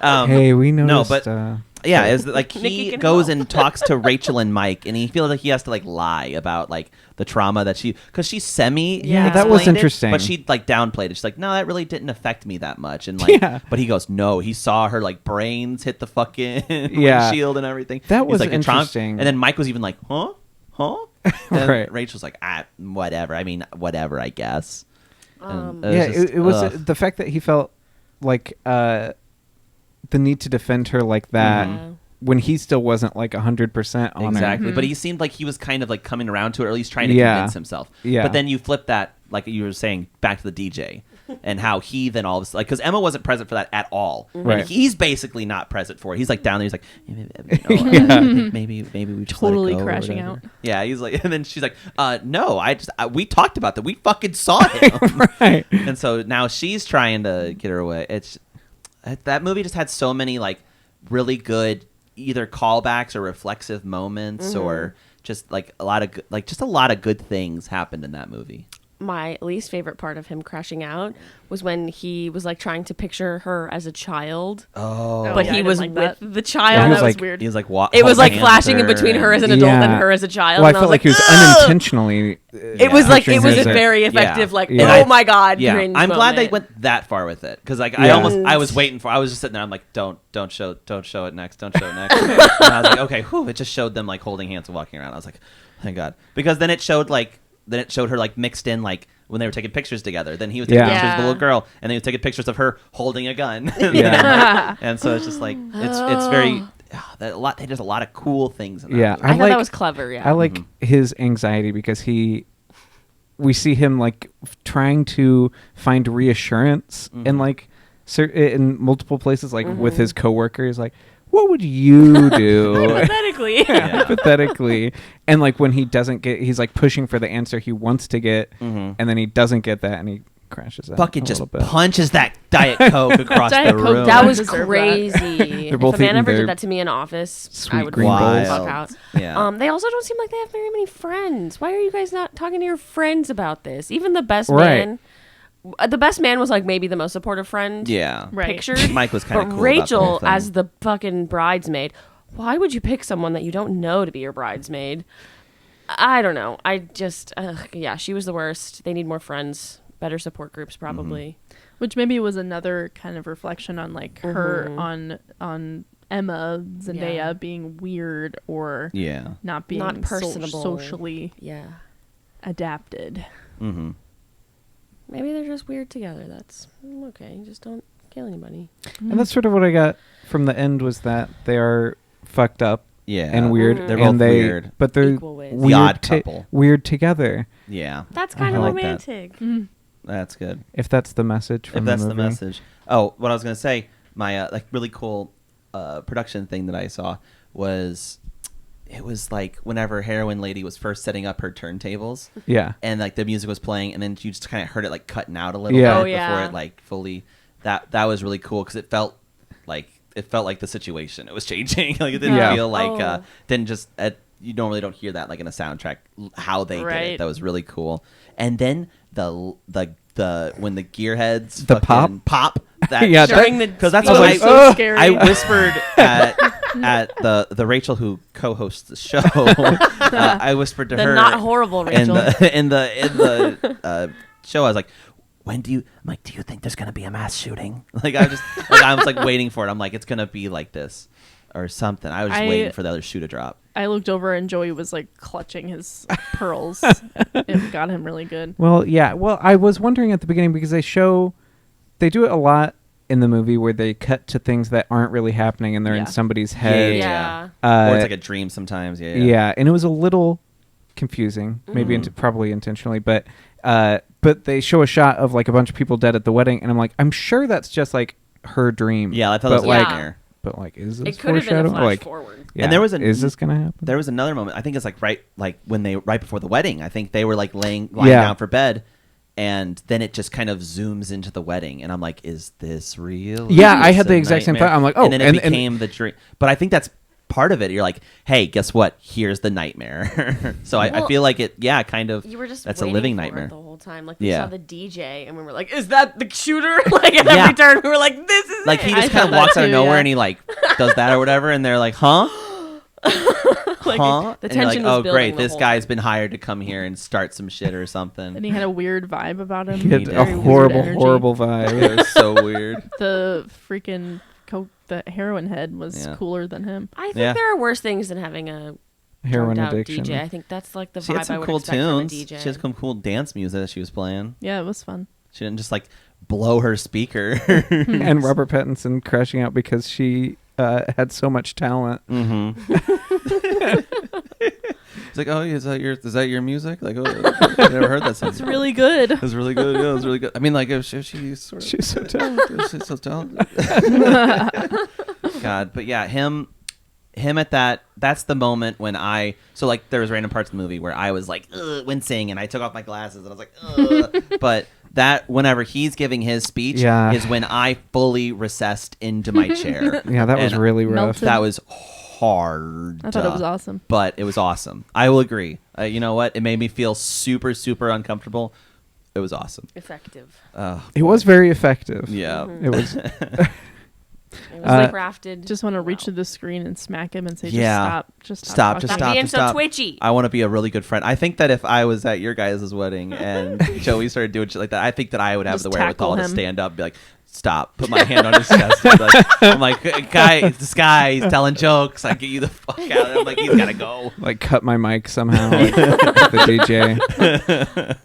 Hey, we noticed. but- yeah, is that like Nikki he can goes help. and talks to Rachel and Mike, and he feels like he has to like lie about like the trauma that because she Yeah, that was explained it, interesting. but she like downplayed it. She's like, no, that really didn't affect me that much, and like, Yeah. but he goes, no, he saw her like brains hit the fucking Yeah. windshield and everything. That He's was like, "The trauma-" interesting. And then Mike was even like, huh, and Right. Rachel's like, whatever. I mean, whatever, I guess. And It was ugh. the fact that he felt like the need to defend her like that Yeah. when he still wasn't like 100% on Exactly, her. but he seemed like he was kind of like coming around to it, or at least trying to Yeah. convince himself. Yeah. But then you flip that, like you were saying, back to the DJ, and how he then all of a sudden, like, because Emma wasn't present for that at all, Right. and he's basically not present for it. He's like down there, he's like, I think maybe we just let it Totally go or crashing whatever. out. Yeah, he's like, and then she's like, no, we talked about that. We fucking saw him. Right. And so now she's trying to get her away. That movie just had so many like really good either callbacks or reflexive moments or just like a lot of good things happened in that movie. My least favorite part of him crashing out was when he was like trying to picture her as a child, Oh, but yeah, I he didn't was like with that. the Yeah, child. he was that was like- weird. he was like It was like holding flashing in hands with between her as an and- adult Yeah. and her as a child. Well, I and felt was like he was "Ugh!" unintentionally. It was like it picturing was her a as very effective, like, Yeah. oh my god, Yeah, cringe I'm glad they moment. went that far with it because like Yeah. I was waiting for. I was just sitting there. I'm like, don't show it next. Don't show it next. And I was like, okay, whew, it just showed them like holding hands and walking around. I was like, thank God, because then it showed her like mixed in like when they were taking pictures together. Then he was taking Yeah. pictures of the Yeah. little girl, and then he was taking pictures of her holding a gun. Yeah. And so it's just like it's very that a lot. They did a lot of cool things. In that Yeah, movie. I thought like- that was clever. Yeah, I like his anxiety because we see him like trying to find reassurance in like in multiple places, like with his coworkers, like, what would you do? hypothetically. Yeah. Hypothetically. And like when he doesn't get, he's like pushing for the answer he wants to get, and then he doesn't get that, and he crashes out. Fucking a just little bit. punches that Diet Coke across Diet the Coke room. That was Deserve that. crazy. If both a man eating ever their did that to me in office, sweet I would green freak the bowls. fuck out. Yeah. They also don't seem like they have very many friends. Why are you guys not talking to your friends about this? Even the best Right. man. The best man was like maybe the most supportive friend. Yeah. Right. Pictured. Mike was kind of But cool. Rachel, about the whole thing. as the fucking bridesmaid, why would you pick someone that you don't know to be your bridesmaid? I don't know. I just, yeah, she was the worst. They need more friends, better support groups, probably. Which maybe was another kind of reflection on like her on Emma Zendaya Yeah. being weird or Yeah. not being Not personable. socially Yeah. adapted. Mm-hmm. Maybe they're just weird together. That's okay. Just don't kill anybody. And that's sort of what I got from the end, was that they are fucked up Yeah. and weird. They're and both weird. But they're Equal ways. weird, The odd couple. weird together. Yeah. That's I kind of like that. romantic. That's good. If that's the message from If that's the movie. message. Oh, what I was gonna say, my like really cool production thing that I saw was, it was like whenever Heroin Lady was first setting up her turntables, Yeah. and like the music was playing, and then you just kind of heard it like cutting out a little Yeah. bit Oh, before yeah. it like fully. That was really cool because it felt like it felt like the situation it was changing. Like it didn't Yeah. feel like Oh. didn't just you normally don't hear that like in a soundtrack how they did Right. it. That was really cool. And then the when the gearheads The pop that Yeah, During the because that's That what was I so scary. I whispered at the Rachel who co-hosts the show. I whispered to The her not horrible in Rachel. the show. I was like, I'm like, do you think there's gonna be a mass shooting? Like I was like waiting for it. I'm like, it's gonna be like this or something. I was just waiting for the other shoe to drop. I looked over and Joey was like clutching his pearls. It got him really good. Well, yeah. Well, I was wondering at the beginning because they do it a lot in the movie where they cut to things that aren't really happening and they're in Yeah. somebody's head. Yeah. Or it's like a dream sometimes. Yeah, and it was a little confusing, maybe probably intentionally, but they show a shot of like a bunch of people dead at the wedding, and I'm like, I'm sure that's just like her dream. Yeah, I thought it was but a like, nightmare. but like, is this It could have been a foreshadowing? flash Like, forward. yeah, And there was is this gonna happen? There was another moment. I think it's like right before the wedding. I think they were like lying Yeah. down for bed, and then it just kind of zooms into the wedding, and I'm like, is this real? Yeah, Is I this had a the exact same nightmare? thought. I'm like, oh, and then it and- became the dream. But I think that's part of it. You're like, hey, guess what? Here's the nightmare. So I Well, feel like it. Yeah, kind of. You were just that's a waiting living for it nightmare. the whole time. Like we Yeah. saw the DJ and we were like, "Is that the shooter?" Like at Yeah. every turn, we were like, "This is Like it." he I just thought kind of that walks out of too, nowhere yeah. and he like does that or whatever, and they're like, huh? Like, Huh? the And you're tension like, was oh building great, the this whole guy's time. been hired to come here and start some shit or something. And he had a weird vibe about him. He had Very a weird horrible, energy. horrible vibe. It was so weird. The freaking the heroin head was Yeah. cooler than him. I think Yeah. there are worse things than having a Heroin drugged out addiction. DJ. I think that's like the She vibe had I some would cool expect tunes. from a DJ. She had some cool dance music that she was playing. Yeah, it was fun. She didn't just like blow her speaker. And Robert Pattinson crashing out because she had so much talent. Mm-hmm. It's like, oh, is that your music? Like, oh, I never heard that song. It's really good. It was really good. Yeah, it was really good. I mean, like, if she's sort of She's so talented. she's so talented. God, but yeah, him at that's the moment when there was random parts of the movie where I was like, ugh, wincing, and I took off my glasses and I was like, ugh. But that whenever he's giving his speech Yeah. is when I fully recessed into my chair. Yeah, that was And really rough. Melted. That was hard. I thought it was awesome. But it was awesome. I will agree. You know what? It made me feel super, super uncomfortable. It was awesome. effective. It was very effective. Yeah. Mhm. It was. It was like crafted. Just want to reach well. to the screen and smack him and say, Yeah. just stop. Stop, talking." just Stop stop, being just so stop. twitchy. I want to be a really good friend. I think that if I was at your guys' wedding and Joey started doing shit like that, I think that I would have Just the wherewithal to tackle him. stand up and be like, stop, put my hand on his chest. And be like, I'm like, guy, this guy, he's telling jokes. I get you the fuck out. I'm like, he's got to go. Like cut my mic somehow. Like, the DJ.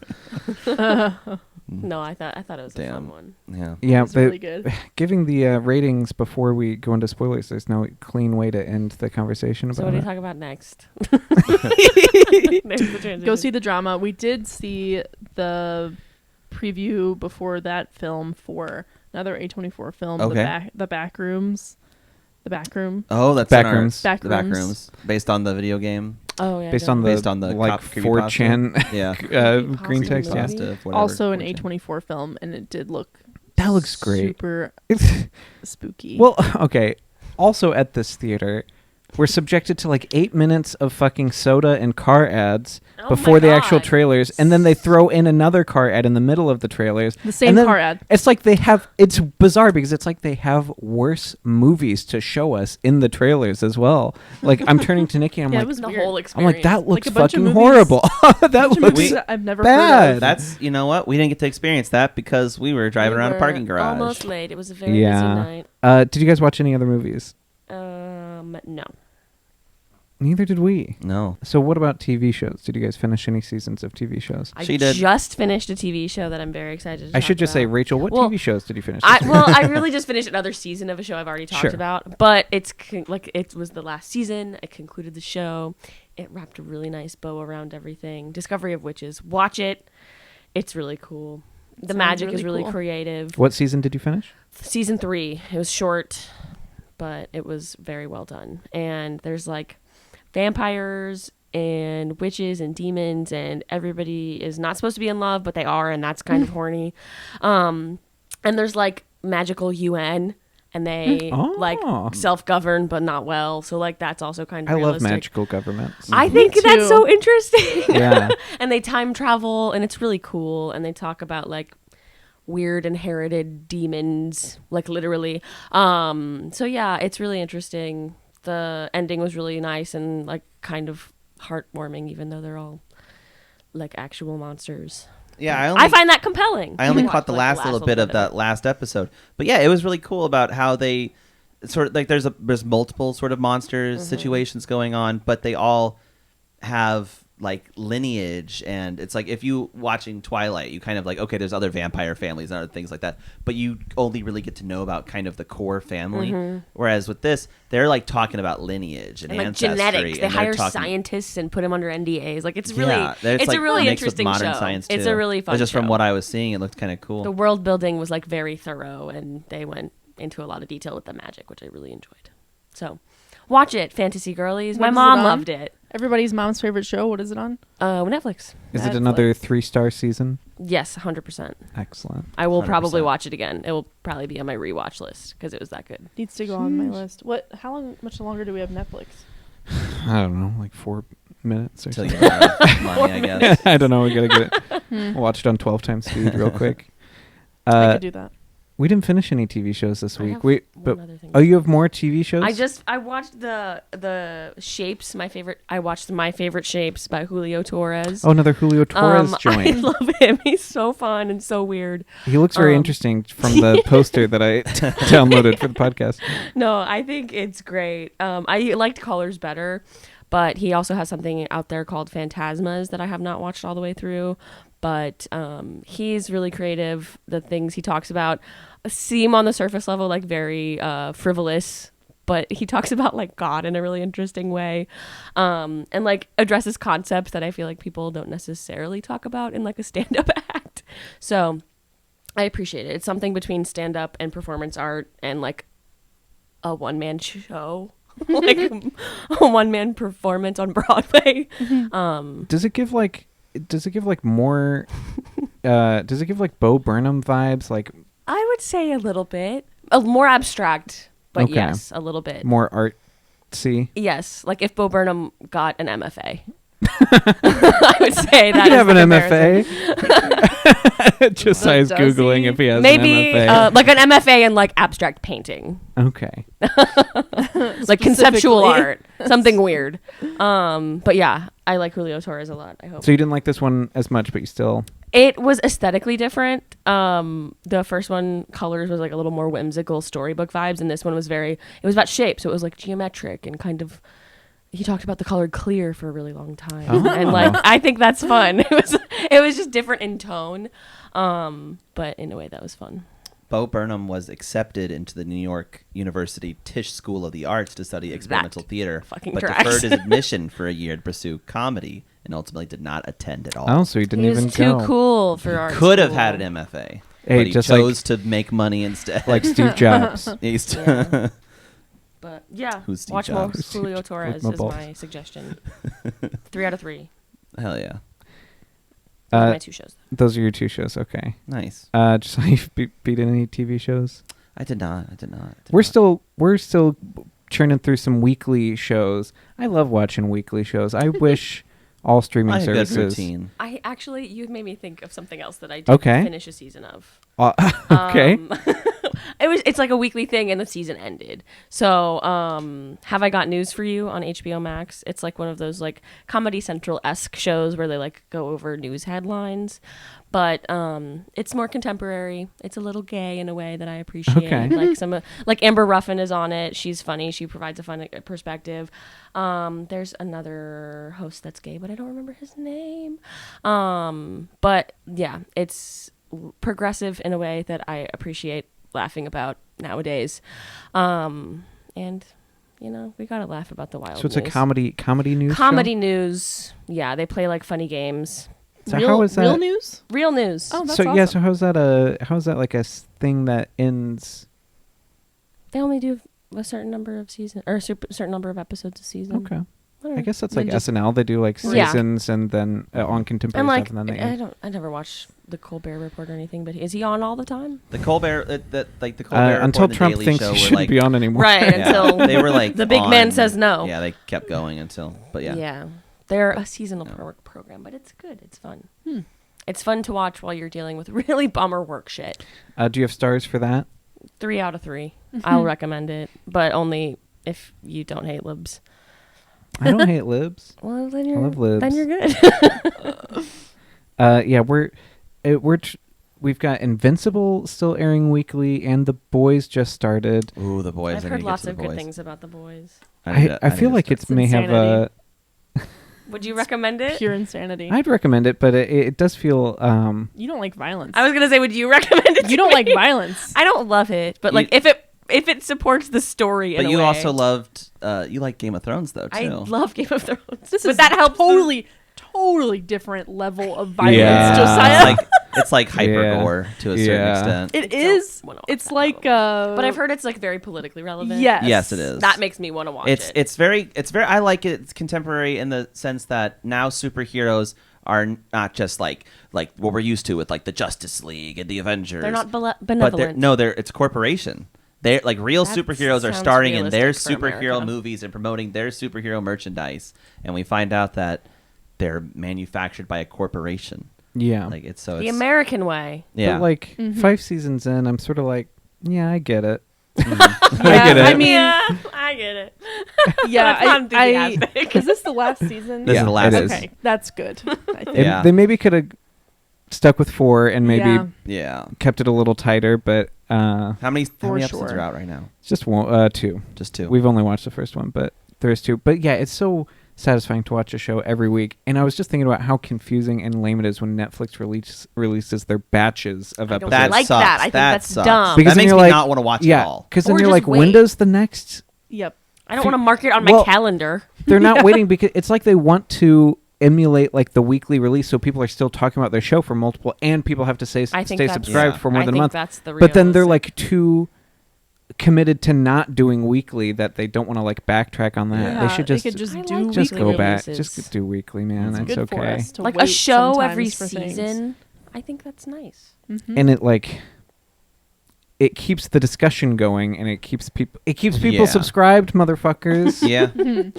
No, I thought it was a Damn. fun one. Yeah. Yeah, It was but really good. giving the ratings before we go into spoilers, there's no clean way to end the conversation So about what do you it. talk about next? There's the transition. Go see the drama. We did see the preview before that film for another A24 film, Okay. The Backrooms. The Backroom. Oh, that's Backrooms. the Backrooms. Backrooms. Based on the video game. Oh yeah. Based on the like creepypasta. 4chan Yeah. green Creepypasta text. Yeah. movie. Pasta, whatever, Also an 4chan. A24 film, and it did look That looks great. super spooky. Well, okay. Also at this theater, we're subjected to like 8 minutes of fucking soda and car ads Oh before my the actual God. trailers, and then they throw in another car ad in the middle of the trailers. The same And then car ad. It's like it's bizarre because it's like they have worse movies to show us in the trailers as well. Like I'm turning to Nikki and I'm Yeah, like, it was The weird. whole I'm experience. like, that looks a bunch of fucking movies- horrible. That Bunch of looks movies that I've never bad. heard of. That's, you know what? We didn't get to experience that because we were driving We around a were parking garage. Almost late. It was a very busy Yeah. night. Did you guys watch any other movies? No. Neither did we. No. So what about TV shows? Did you guys finish any seasons of TV shows? I She did. just finished a TV show that I'm very excited to I talk should just say, about. Rachel, what Well, TV shows did you finish? I really just finished another season of a show I've already talked Sure. about, but it was the last season. It concluded the show. It wrapped a really nice bow around everything. Discovery of Witches. Watch it. It's really cool. The Sounds magic really is really cool. creative. What season did you finish? Season 3. It was short, but it was very well done. And there's like vampires and witches and demons, and everybody is not supposed to be in love, but they are, and that's kind of horny. And there's like magical UN, and they like self-govern but not well. So like that's also kind of I realistic. love magical governments. I think that's so interesting. Yeah. And they time travel, and it's really cool. And they talk about like weird inherited demons, like literally. So yeah, it's really interesting. The ending was really nice and like kind of heartwarming, even though they're all like actual monsters. Yeah, I find that compelling. I only caught the last little bit of that last episode, but yeah, it was really cool about how they sort of like there's multiple sort of monsters situations going on, but they all have like lineage, and it's like if you watching Twilight, you kind of like, okay, there's other vampire families and other things like that, but you only really get to know about kind of the core family. Whereas with this, they're like talking about lineage and like ancestry. genetics. They hire scientists and put them under NDAs. Like it's really, it's like a really mixed with interesting modern show. science It's too. a really fun. But just show. from what I was seeing, it looked kind of cool. The world building was like very thorough, and they went into a lot of detail with the magic, which I really enjoyed. So, watch it, Fantasy Girlies. My mom loved it. Everybody's mom's favorite show. What is it on? Netflix. Is it another 3-star season? Yes, 100%. Excellent. I will 100%. probably watch it again. It will probably be on my rewatch list because it was that good. Needs to go on my list. Much longer do we have Netflix? I don't know, like 4 minutes or Until something. you run out of money, I guess. I don't know. We gotta get it. Watch it on 12 times speed real quick. I could do that. We didn't finish any TV shows this I week. have Wait, one but other thing. you have more TV shows? I watched the Shapes. I watched My Favorite Shapes by Julio Torres. Oh, another Julio Torres I joint. love him. He's so fun and so weird. He looks very interesting from the poster that I downloaded for the podcast. No, I think it's great. I liked Colors better, but he also has something out there called Phantasmas that I have not watched all the way through. But he's really creative. The things he talks about seem on the surface level like very frivolous, but he talks about like God in a really interesting way, and like addresses concepts that I feel like people don't necessarily talk about in like a stand-up act. So I appreciate it. It's something between stand-up and performance art and like a one-man show. Like a one-man performance on Broadway. Does it give like more does it give like Bo Burnham vibes, like I would say a little bit. More abstract, but Okay. yes, a little bit. more artsy? Yes, like if Bo Burnham got an MFA. I would say that He could is have the an comparison. MFA. Josiah's Does Googling he? if he has Maybe an MFA. like an MFA in like abstract painting, Okay. like conceptual Specifically. art, something weird. But yeah, I like Julio Torres a lot. I hope So you didn't like this one as much, but you still... it was aesthetically different. The first one, Colors, was like a little more whimsical storybook vibes, and this one was it was about shape, so it was like geometric and kind of. He talked about the color clear for a really long time, and like I think that's fun. It was just different in tone, but in a way that was fun. Bo Burnham was accepted into the New York University Tisch School of the Arts to study experimental theater, fucking but tracks. deferred his admission for a year to pursue comedy and ultimately did not attend at all. Oh, so he didn't He even was too go. cool for art. Could have school. had an MFA, Hey, but he just chose to make money instead. Like Steve Jobs. He's Yeah. But yeah, Who's Steve watch more Jobs? Julio With Torres my is balls. my suggestion. 3 out of 3. Hell yeah, Those are my 2 shows. Those are your 2 shows. Okay. nice. Just how you beat any TV shows? I did not. We're still churning through some weekly shows. I love watching weekly shows. I wish all streaming I have a good services. routine. I actually, you made me think of something else that I did Okay. finish a season of. Okay. It's like a weekly thing, and the season ended. So, have I got news for you on HBO Max? It's like one of those like Comedy Central-esque shows where they like go over news headlines, but it's more contemporary. It's a little gay in a way that I appreciate. Okay. Like like Amber Ruffin is on it. She's funny. She provides a fun perspective. There's another host that's gay, but I don't remember his name. But yeah, it's progressive in a way that I appreciate laughing about nowadays. And you know, we gotta laugh about the wild So it's news. a comedy news Comedy show? news. Yeah, they play like funny games. So how is that? Real news? Real news. Oh, that's so awesome. yeah, so how's that like a thing that ends? They only do a certain number of season or a certain number of episodes a season. Okay. I guess that's like Then just- SNL. They do like Yeah. seasons and then on contemporary And like, stuff, and then they I never watched the Colbert Report or anything, but is he on all the time? The Colbert, like the Colbert Report until and the Trump Daily thinks Show he were shouldn't like be on anymore. Right, yeah, until they were like the big man on- says no. Yeah, they kept going until, but yeah. They're a seasonal program, but it's good. It's fun. It's fun to watch while you're dealing with really bummer work shit. Do you have stars for that? 3 out of 3. I'll recommend it, but only if you don't hate libs. I don't hate libs. Well, then you're love libs. Then you're good. Yeah, we've got Invincible still airing weekly, and The Boys just started. Ooh, The Boys. I've I heard need to get lots to of The good Boys. things about the boys. I feel like It's it may have a. Would you recommend it? Pure insanity. I'd recommend it, but it does feel. You don't like violence. I was gonna say, would you recommend it? You don't like violence. I don't love it, but like if it supports the story. But in you a way. also loved, you like Game of Thrones though too. I love Game of Thrones. This but is that helps. totally different level of violence, Yeah. Josiah. It's like hyper Yeah. gore to a certain Yeah. extent. It is. wanna watch It's that like. but I've heard it's like very politically relevant. Yes. Yes, it is. That makes me want to watch It's it. it's very I like it. It's contemporary in the sense that now superheroes are not just like what we're used to with like the Justice League and the Avengers. They're not but benevolent. it's a corporation. They're like real That superheroes are sounds starring in their realistic for superhero America. movies and promoting their superhero merchandise, and we find out that they're manufactured by a corporation. Yeah. Like it's the American way. yeah. But like 5 seasons in, I'm sort of like, yeah, I get it. Yeah, I get it. I mean, Yeah, I get it. yeah. That's not enthusiastic. Is this the last season? This is Yeah, the last. it is. Okay, that's good. I think. Yeah. They maybe could have stuck with 4 and maybe Yeah. Yeah. kept it a little tighter, but How many For episodes sure. are out right now? it's just 2. Just 2. We've only watched the first one, but there's 2. But yeah, it's so satisfying to watch a show every week. And I was just thinking about how confusing and lame it is when Netflix releases their batches of I don't episodes. like sucks. that. I think that's sucks. dumb. Because that then makes you're me like- not want to watch it yeah, all. because then Or you're just like, wait. When's the next? Yep. I don't want to mark it on my Well- calendar. They're not waiting because it's like they want to emulate like the weekly release, so people are still talking about their show for multiple, and people have to I think stay that's- subscribed Yeah. for more I than a think month. that's the But then they're realistic- like too committed to not doing weekly that they don't want to like backtrack on that. Yeah, They should just could just I do like just weekly go back. releases. Just do weekly, man. It's It's good for okay. us to like a wait show every sometimes for things. season. I think that's nice. Mhm. And it keeps the discussion going, and it keeps people Yeah. subscribed, motherfuckers. Yeah.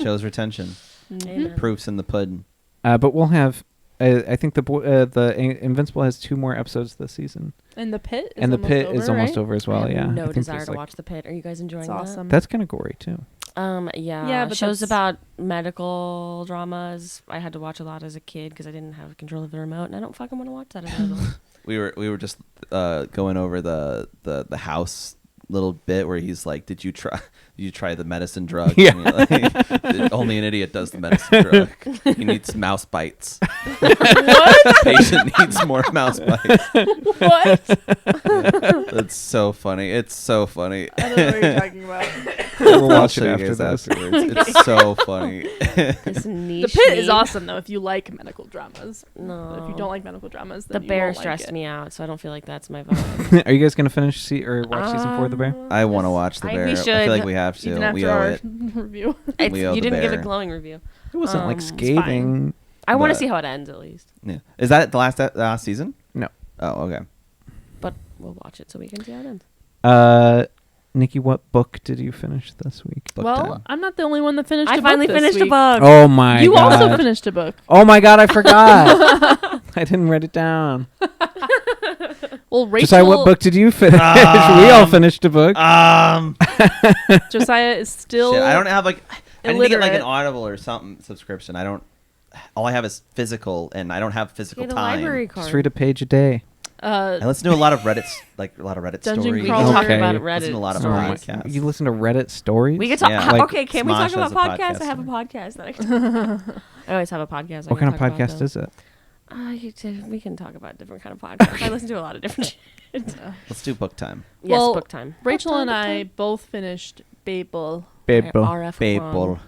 Shows retention. Amen. Proofs in the pudding. But we'll have. I think the Invincible has 2 more episodes this season, And the pit. Is and the almost pit over, is almost right? over as well. I have Yeah, I no think desire there's, to like- watch The Pit. Are you guys enjoying It's that? awesome. That's kind of gory too. Yeah. Yeah, but shows that's- about medical dramas. I had to watch a lot as a kid because I didn't have control of the remote, and I don't fucking want to watch that as an adult. We were just going over the house little bit where he's like, did you try the medicine drug? Yeah. And you're like, only an idiot does the medicine drug. He needs mouse bites. What? Patient needs more mouse bites. What? That's so funny. It's so funny. I don't know what you're talking about. We'll I'll watch show it you after guys this. afterwards. It's so funny. This The niche pit is need. awesome though if you like medical dramas. No. If you don't like medical dramas, The then you Bear won't like stressed it. me out, so I don't feel like that's my vibe. Are you guys gonna finish or watch season 4 of The Bear? I want to watch The Bear. We I should. feel like we have Even to. after We owe our it. review. We owe You The didn't give a Bear. glowing review. It wasn't like It's scathing. I want to But- see how it ends at least, Yeah. Is that the last season? No. Oh, okay. but we'll watch it so we can see how it ends. Nikki, what book did you finish this week? Book Well, time. I'm not the only one that finished I a book finally this finished a week. book. Oh my You god! also finished a book. Oh my god! I forgot. I didn't write it down. Well, Rachel, Josiah, what book did you finish? We all finished a book. Josiah is still. Shit, I don't have like. I need to get like an illiterate. Audible or something subscription. I don't. All I have is physical, and I don't have physical Get a time. library card. Just read a page a day. I listen to a lot of Reddit's, like a lot of Reddit Dungeon stories. We Crawler. can talk Okay. about Listen Reddit to a lot of stories. podcasts. You listen to Reddit stories? We could talk. Yeah. Like, Okay, can we Smosh talk about has a podcasts? I have a podcast. podcast that I can. I always have a podcast. What kind of podcast is it? We can talk about different kind of podcasts. I listen to a lot of different shit. Let's do book time. Yes, Well, book time. Rachel Book and time, I book both finished Babel, Babel. RF Babel. Kwong.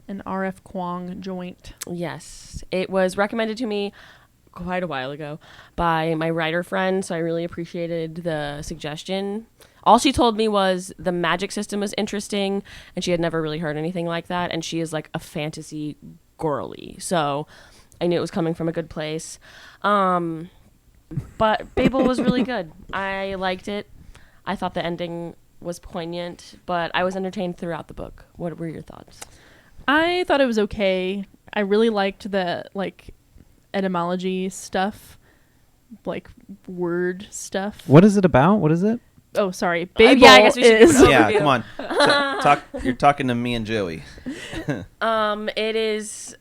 an RF Kwong joint. Yes, it was recommended to me quite a while ago by my writer friend, so I really appreciated the suggestion. All she told me was the magic system was interesting, and she had never really heard anything like that. And she is like a fantasy girly, so I knew it was coming from a good place. But Babel was really good. I liked it. I thought the ending was poignant, but I was entertained throughout the book. What were your thoughts? I thought it was okay. I really liked the like etymology stuff, like word stuff. What is it about? What is it? Oh, sorry. Babel yeah, I guess we should do is an Yeah, overview. come on. You're talking to me and Joey. It is.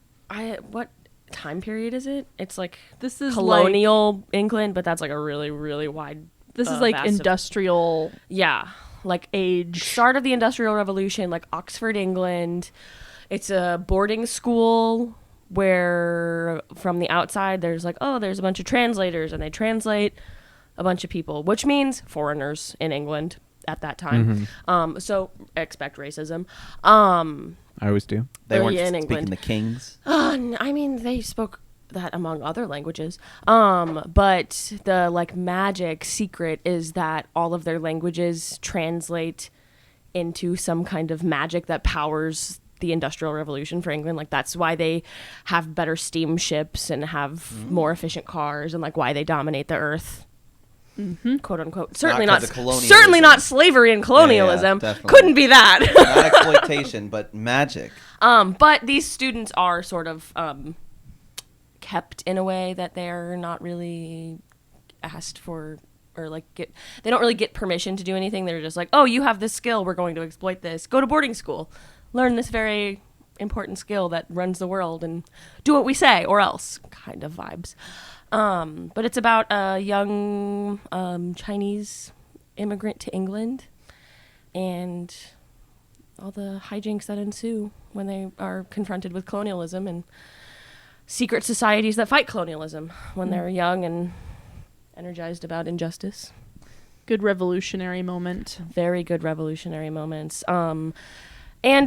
What time period is it? It's like this is colonial England, but that's like a really, really wide. this is like vast of- industrial yeah, like age. start of the Industrial Revolution, like Oxford, England. It's a boarding school where from the outside there's like, oh, there's a bunch of translators and they translate a bunch of people, which means foreigners in England at that time. So expect racism. I always do. They Oh, weren't yeah, in speaking England. the kings. I mean, they spoke that among other languages. But the like magic secret is that all of their languages translate into some kind of magic that powers the Industrial Revolution for England. Like that's why they have better steamships and have more efficient cars, and like why they dominate the earth. Quote unquote. Certainly Not not. 'cause of colonialism. Certainly not slavery and colonialism. definitely. Couldn't be that. Not exploitation, but magic. But these students are sort of kept in a way that they're not really asked for, or like they don't really get permission to do anything. They're just like, oh, you have this skill, we're going to exploit this. Go to boarding school, learn this very important skill that runs the world, and do what we say, or else kind of vibes. But it's about a young Chinese immigrant to England and all the hijinks that ensue when they are confronted with colonialism and secret societies that fight colonialism when they're young and energized about injustice. Good revolutionary moment. Very good revolutionary moments. And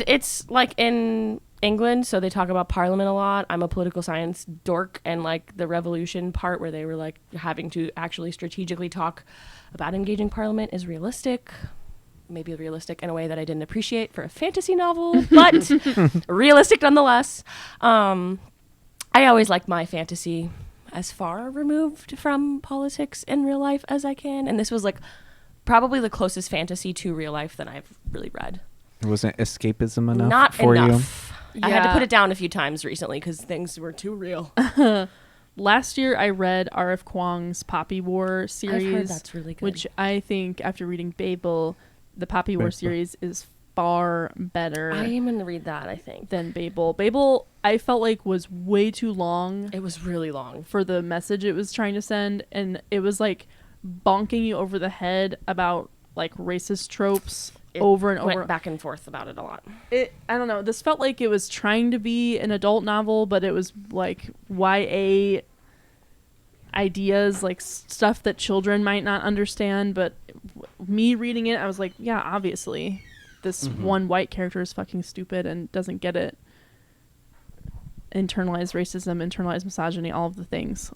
it's like in England, so they talk about Parliament a lot. I'm a political science dork, and like the revolution part where they were like having to actually strategically talk about engaging Parliament is realistic. Maybe realistic in a way that I didn't appreciate for a fantasy novel, but realistic nonetheless. I always like my fantasy as far removed from politics in real life as I can, and this was like probably the closest fantasy to real life that I've really read. Wasn't escapism enough Not for enough. I had to Yeah. put it down a few times recently because things were too real. Last year, I read R.F. Kuang's Poppy War series. I've heard that's really good. Which I think, after reading Babel, the Poppy War Babel. series is far better I am going to read that, I think. than Babel. Babel, I felt like, was way too long It was really long. for the message it was trying to send, and it was like bonking you over the head about like racist tropes over and over. Went back and forth about it a lot. I don't know. This felt like it was trying to be an adult novel, but it was like YA ideas, like stuff that children might not understand. But me reading it, I was like, yeah, obviously, this one white character is fucking stupid and doesn't get it. Internalized racism, internalized misogyny, all of the things.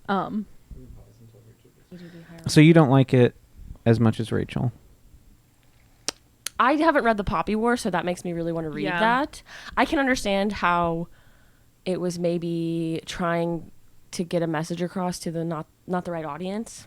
So you don't like it as much as Rachel? I haven't read the Poppy War, so that makes me really want to read Yeah. that. I can understand how it was maybe trying to get a message across to the not the right audience.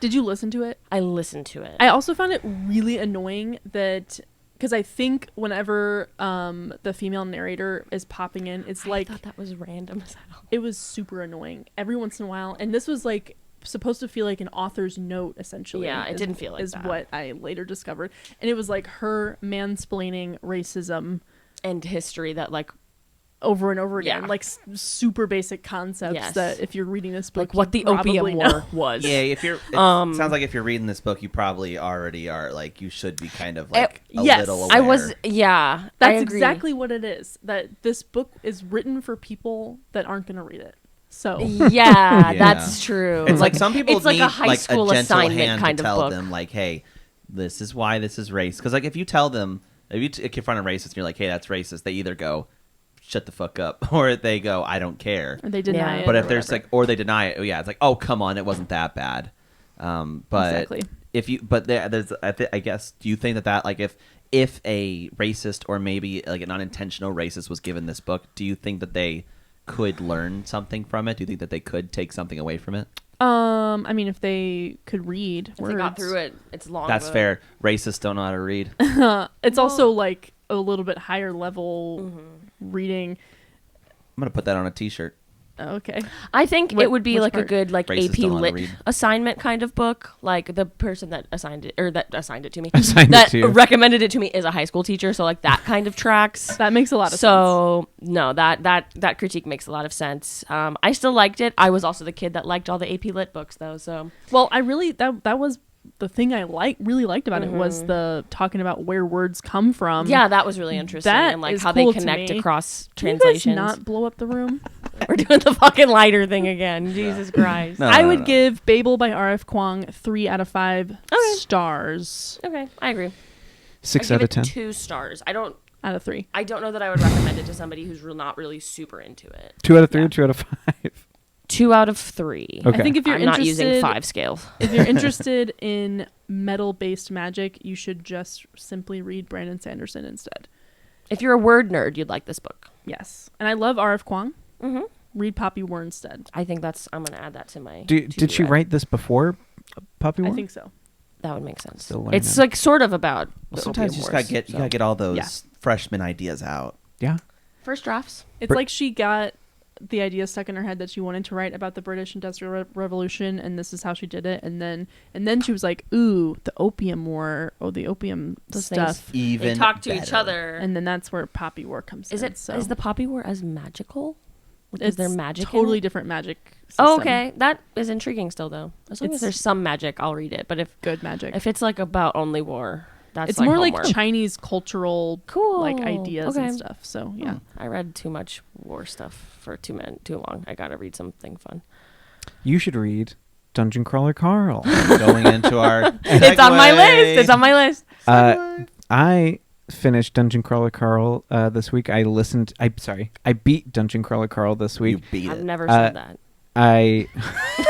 Did you listen to it? I listened to it. I also found it really annoying that, because I think whenever the female narrator is popping in, it's like I thought that was random as hell. it was super annoying every once in a while. And this was like supposed to feel like an author's note, essentially. Yeah, it didn't feel like is that. what I later discovered. And it was like her mansplaining racism And history that like over and over again, Yeah. like super basic concepts Yes. that if you're reading this book, like what you the Opium probably War know. was. Yeah, if you're. It sounds like if you're reading this book, you probably already are. Like, you should be kind of like a yes. little I aware. was yeah. I That's agree. exactly what it is. That this book is written for people that aren't going to read it. So Yeah, Yeah. that's true. It's like some people it's like need a high school gentle assignment hand kind to of tell book. them, like, hey, this is why this is race. Because like if you tell them, if you confront a racist and you're like, hey, that's racist, they either go, shut the fuck up, or they go, I don't care. they deny Yeah. it. But or if there's whatever. like, or they deny it, yeah, it's like, oh, come on, it wasn't that bad. But Exactly. if you, but there's, I guess, do you think that like if a racist or maybe like an unintentional racist was given this book, do you think that they could learn something from it? Do you think that they could take something away from it? I mean, if they could read If words. they got through it, it's long. That's fair. Racists don't know how to read. It's also like a little bit higher level reading. I'm gonna put that on a T-shirt. Okay. I think What- it would be which like a part? good like Racists AP don't know how to lit read. assignment kind of book. Like the person that assigned it to me, Assigned it that to you. recommended it to me is a high school teacher. So like that kind of tracks. That makes a lot of sense. So no, that critique makes a lot of sense. I still liked it. I was also the kid that liked all the AP lit books though. So Well, I really that was the thing I really liked about it was the talking about where words come from. yeah, that was really interesting That and like is how cool they to connect me. across Can you translations. guys not blow up the room? We're doing the fucking lighter thing again. Jesus Christ. No, I no, would no. give Babel by R.F. Kuang 3 out of 5 Okay. stars Okay, I agree. 6 I'd out give of 10. it 2 stars. I don't know that I would recommend it to somebody who's not really super into it. 2 out of 3 Yeah. or 2 out of 5? 2 out of 3. Okay. I think if you're I'm not interested, using 5 scales. if you're interested in metal-based magic, you should just simply read Brandon Sanderson instead. If you're a word nerd, you'd like this book. Yes, and I love R.F. Kuang. Mm-hmm. Read Poppy War instead. I think I'm going to add that to my. Did she to-do write this before Poppy War? I think so. That would make sense. Still learning. It's like sort of about. Well, the sometimes Opium you just Wars, gotta get all those Yeah. freshman ideas out. Yeah. First drafts. It's Br- like she got the idea stuck in her head that she wanted to write about the British Industrial Revolution, and this is how she did it. And then she was like, "Ooh, the Opium War, the opium Those stuff." things. Even They talk to each better. other. And then that's where Poppy War comes Is in. it? So Is the Poppy War as magical? Is it's there magic? totally in it? different magic system. Oh, okay. That is intriguing still, though. As long as It's- there's some magic, I'll read it. But Good magic. if it's like about only war, that's It's like more homework. like Chinese cultural Cool. like ideas Okay. and stuff. So yeah. I read too much war stuff for too long. I gotta read something fun. You should read Dungeon Crawler Carl. Going into our It's on my segue. list. It's on my list. I finished Dungeon Crawler Carl this week. I beat Dungeon Crawler Carl this You week. beat I've it. never said that. I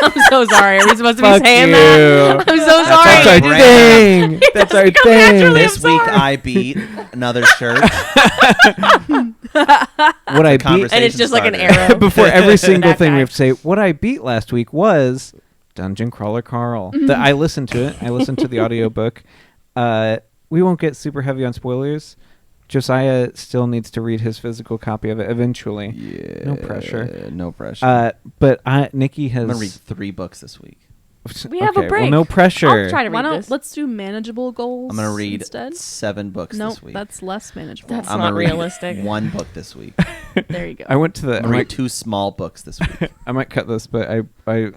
I'm so sorry. Are we supposed to be Fuck saying you. that? I'm so That's sorry. our Brand. thing. That's our come naturally. thing. This week I beat another shirt. What I beat Conversation And it's just like an starter. arrow. before every single That thing we guy. have to say. What I beat last week was Dungeon Crawler Carl. I listened to it. I listened to the audiobook. We won't get super heavy on spoilers. Josiah still needs to read his physical copy of it eventually. Yeah. No pressure. No pressure. But Nikki has. I'm gonna read 3 books this week. We have a Okay, break. Well, no pressure. I'll try to Why read don't this. let's do manageable goals? I'm gonna read instead. 7 books Nope, this week. that's less manageable. That's I'm not gonna read realistic. 1 book this week. There you go. I went to the. I'm gonna read 2 small books this week. I might cut this, but I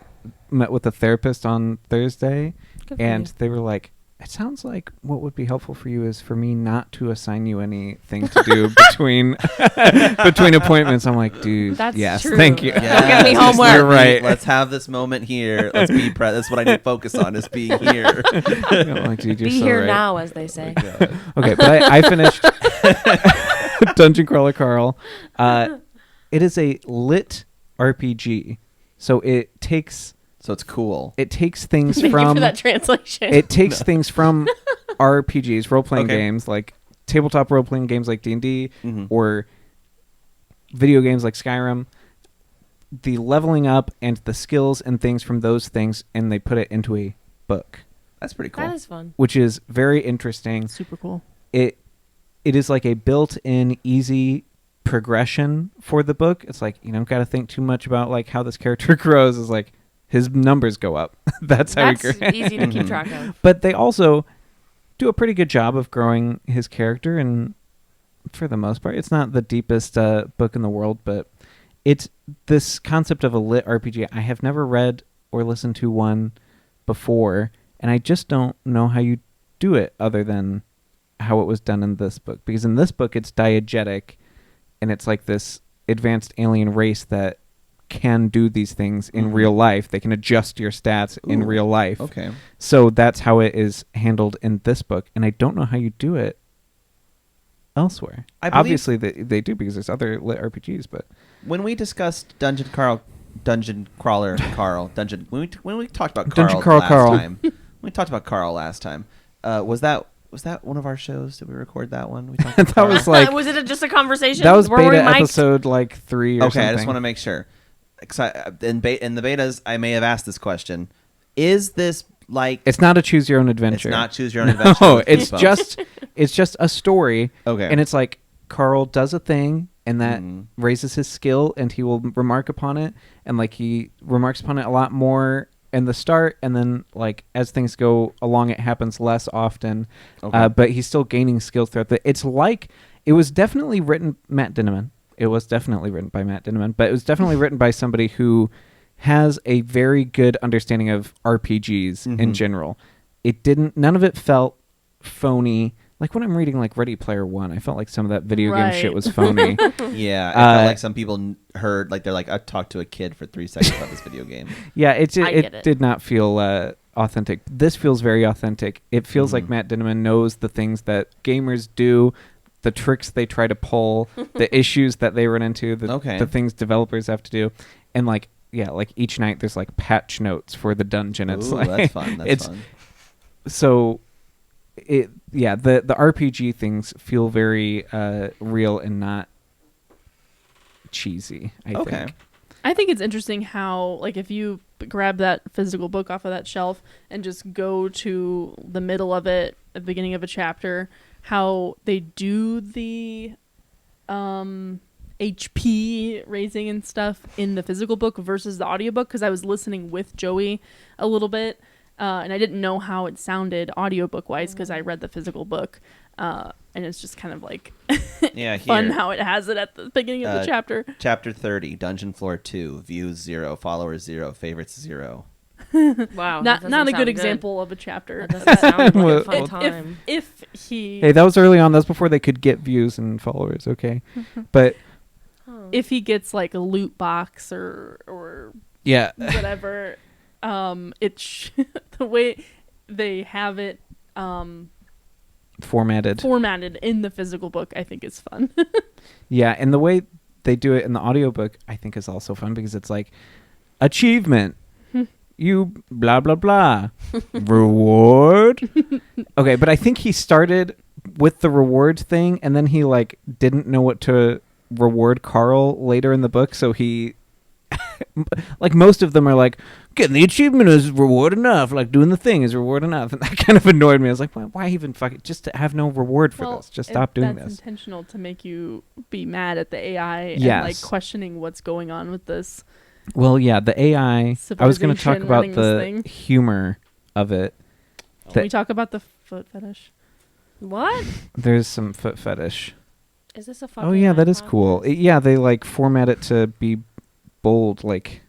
met with a therapist on Thursday, Good for and you. they were like, "It sounds like what would be helpful for you is for me not to assign you anything to do between appointments." I'm like, "Dude, That's yes, true. thank you." Don't give me homework. You're right. Let's have this moment here. Let's be That's what I need to focus on is being here. I'm like, "Dude, you're Be so here right." now, as they say. Okay, but I finished Dungeon Crawler Carl. It is a lit RPG, so it takes So it's cool. things Thank you from for that translation. it takes things from RPGs, role-playing Okay. games, like tabletop role-playing games like D&D, Mhm. or video games like Skyrim, the leveling up and the skills and things from those things, and they put it into a book, That's pretty cool. That is fun. which is very interesting. Super cool. It is like a built-in easy progression for the book. It's like you don't got to think too much about like how this character grows. It's like his numbers go up. That's how That's he grows. easy to keep Mhm. track of. But they also do a pretty good job of growing his character, and for the most part, it's not the deepest book in the world, but it's this concept of a lit RPG. I have never read or listened to one before, and I just don't know how you do it other than how it was done in this book. Because in this book, it's diegetic, and it's like this advanced alien race that can do these things in Mhm. real life. They can adjust your stats in Ooh, real life. Okay. So that's how it is handled in this book, and I don't know how you do it elsewhere. I believe- Obviously, they do because there's other lit RPGs, but When we discussed Dungeon Crawler Carl, when we talked about Dungeon Carl Crawl last Carl. time, We talked about Carl last time. Was that one of our shows? Did we record that one? We talked That about was Carl? like was it just a conversation? that was Were we beta mic'd? episode like 3 or Okay, something. I just want to make sure. In the betas, I may have asked this question. Is this like... It's not a choose your own adventure. It's not choose your own adventure. No, with it's Goosebumps. just a story. Okay. And it's like Carl does a thing and that Mhm. raises his skill and he will remark upon it, and like he remarks upon it a lot more in the start, and then like as things go along it happens less often. Okay. But he's still gaining skills throughout it's like it was definitely written Matt Dinniman. It was definitely written by Matt Dinniman, but it was definitely written by somebody who has a very good understanding of RPGs in Mhm. general. None of it felt phony. Like when I'm reading like Ready Player One, I felt like some of that video game shit Right. was phony. Yeah, I felt like some people heard, like, they're like, I talked to a kid for 3 seconds about this video game. Yeah, I get it it. did not feel authentic. This feels very authentic. It feels like Mhm. Matt Dinniman knows the things that gamers do, the tricks they try to pull, the issues that they run into, Okay. the things developers have to do, and like each night there's like patch notes for the dungeon. It's Ooh, like that's fun. That's fun. So the RPG things feel very real and not cheesy, I Okay. think. I think it's interesting how, like, if you grab that physical book off of that shelf and just go to the middle of it, at the beginning of a chapter, how they do the HP raising and stuff in the physical book versus the audiobook, because I was listening with Joey a little bit, and I didn't know how it sounded audiobook wise because I read the physical book, and it's just kind of like Yeah, fun here. how it has it at the beginning of the chapter. Chapter 30, Dungeon Floor 2, views 0, followers 0, favorites 0. Wow. Not that not a doesn't good sound example of a chapter. That doesn't sound like a Well, fun If- time. If he Hey, that was early on. That's before they could get views and followers. Okay, but if he gets like a loot box or yeah, whatever, the way they have it formatted. formatted in the physical book, I think is fun. Yeah, and the way they do it in the audiobook, I think, is also fun because it's like achievement. You blah blah blah. Reward. Okay, but I think he started with the reward thing and then he like didn't know what to reward Carl later in the book, so he like most of them are like getting the achievement is reward enough, like doing the thing is reward enough, and that kind of annoyed me. I was like, why even fuck it? Just to have no reward for this. Just stop doing that's this. intentional to make you be mad at the AI and Yes. like questioning what's going on with this. Well, yeah, the AI. I was going to talk Civilization about running this the thing. humor of it. Can we talk about the foot fetish? What? There's some foot fetish. Is this a fucking Oh yeah, that is iPod? cool. Yeah, they like format it to be bold, like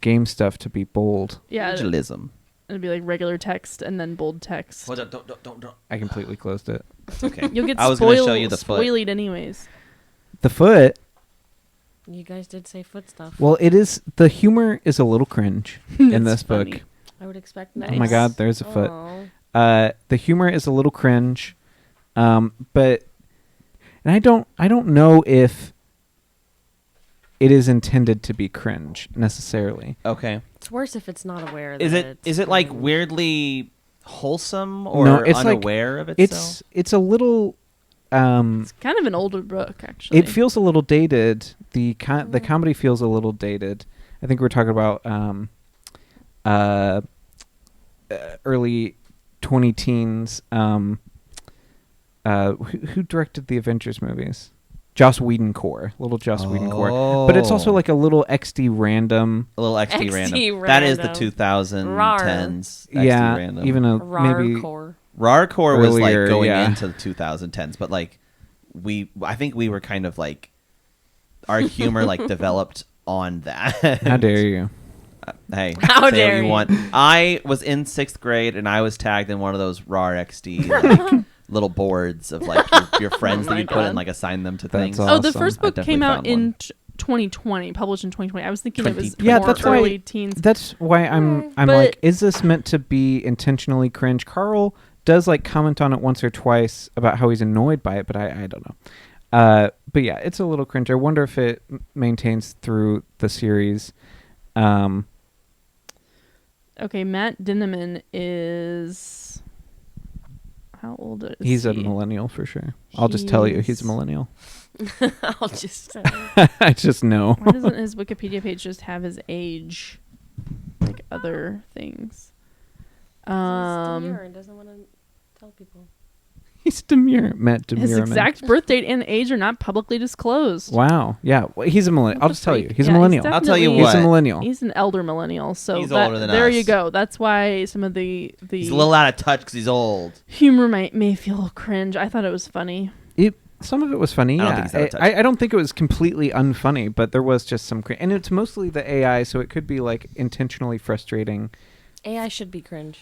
game stuff to be bold. Yeah, Originalism. it'd be like regular text and then bold text. Hold on, don't. I completely closed it. It's okay. You'll get I was going to show you the foot. spoiled anyways. The foot. You guys did say foot stuff. Well, it is. The humor is a little cringe in It's this funny. book. I would expect Oh Oh my nice. God, there's a foot. Aw. The humor is a little cringe, but and I don't know if it is intended to be cringe necessarily. Okay. It's worse if it's not aware. Is that it it's like cringe. weirdly wholesome or No, it's like- unaware of itself? It's a little. It's kind of an older book, actually. It feels a little dated. The comedy feels a little dated. I think we're talking about early 20-teens. Who directed the Avengers movies? Joss Whedon core, little Joss Whedon core. But it's also like a little XD random. a little XD XD random. That is the random. 2010s XD Yeah, random. even a Rar maybe. core. Rarcore was like Earlier, going yeah. into the 2010s, but like I think we were kind of like our humor like developed on that. How dare you? Hey, How say dare what you you. want. I was in 6th grade and I was tagged in one of those RAR XD like, little boards of like your friends Oh that my you put God. and like assign them to That's things. awesome. Oh, the first I book definitely came out found in one. 2020, published in 2020. I was thinking it was 2020. Yeah, more that's why- early teens. That's why I'm But- like, is this meant to be intentionally cringe? Carl does like comment on it once or twice about how he's annoyed by it, but I don't know. But yeah, it's a little cringe. I wonder if it maintains through the series. Okay, Matt Dinneman is... How old is he? He's a millennial for sure. I'll just tell you, he's a millennial. I'll just say. I just know. Why doesn't his Wikipedia page just have his age? Like other things. He's demure and doesn't want to tell people. He's demure. Matt Demure. His exact birth date and age are not publicly disclosed. Wow. Yeah. Well, he's a millennial. I'll just tell you. He's a Yeah, millennial. I'll tell you definitely- what. He's a millennial. He's an elder millennial, so He's older than there us. you go. That's why some of the He's a little out of touch because he's old. humor may feel cringe. I thought it was funny. Some of it was funny. I don't Yeah. think he's out of touch. I don't think it was completely unfunny, but there was just some and it's mostly the AI, so it could be like intentionally frustrating. AI should be cringe.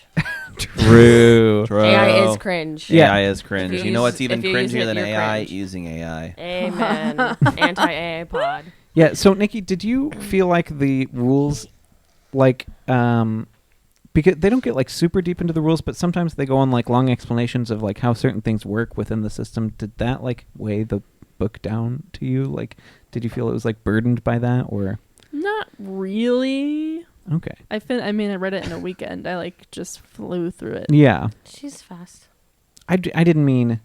True. AI is cringe. Yeah. AI is cringe. If you You know what's use- even if you use cringier it, than you're AI? cringe. Using AI. Amen. Anti-AI pod. Yeah. So Nikki, did you feel like the rules, like, because they don't get like super deep into the rules, but sometimes they go on like long explanations of like how certain things work within the system. Did that like weigh the book down to you? Like, did you feel it was like burdened by that, or? Not really. Okay. I read it in a weekend. I like just flew through it. Yeah. She's fast. I didn't mean,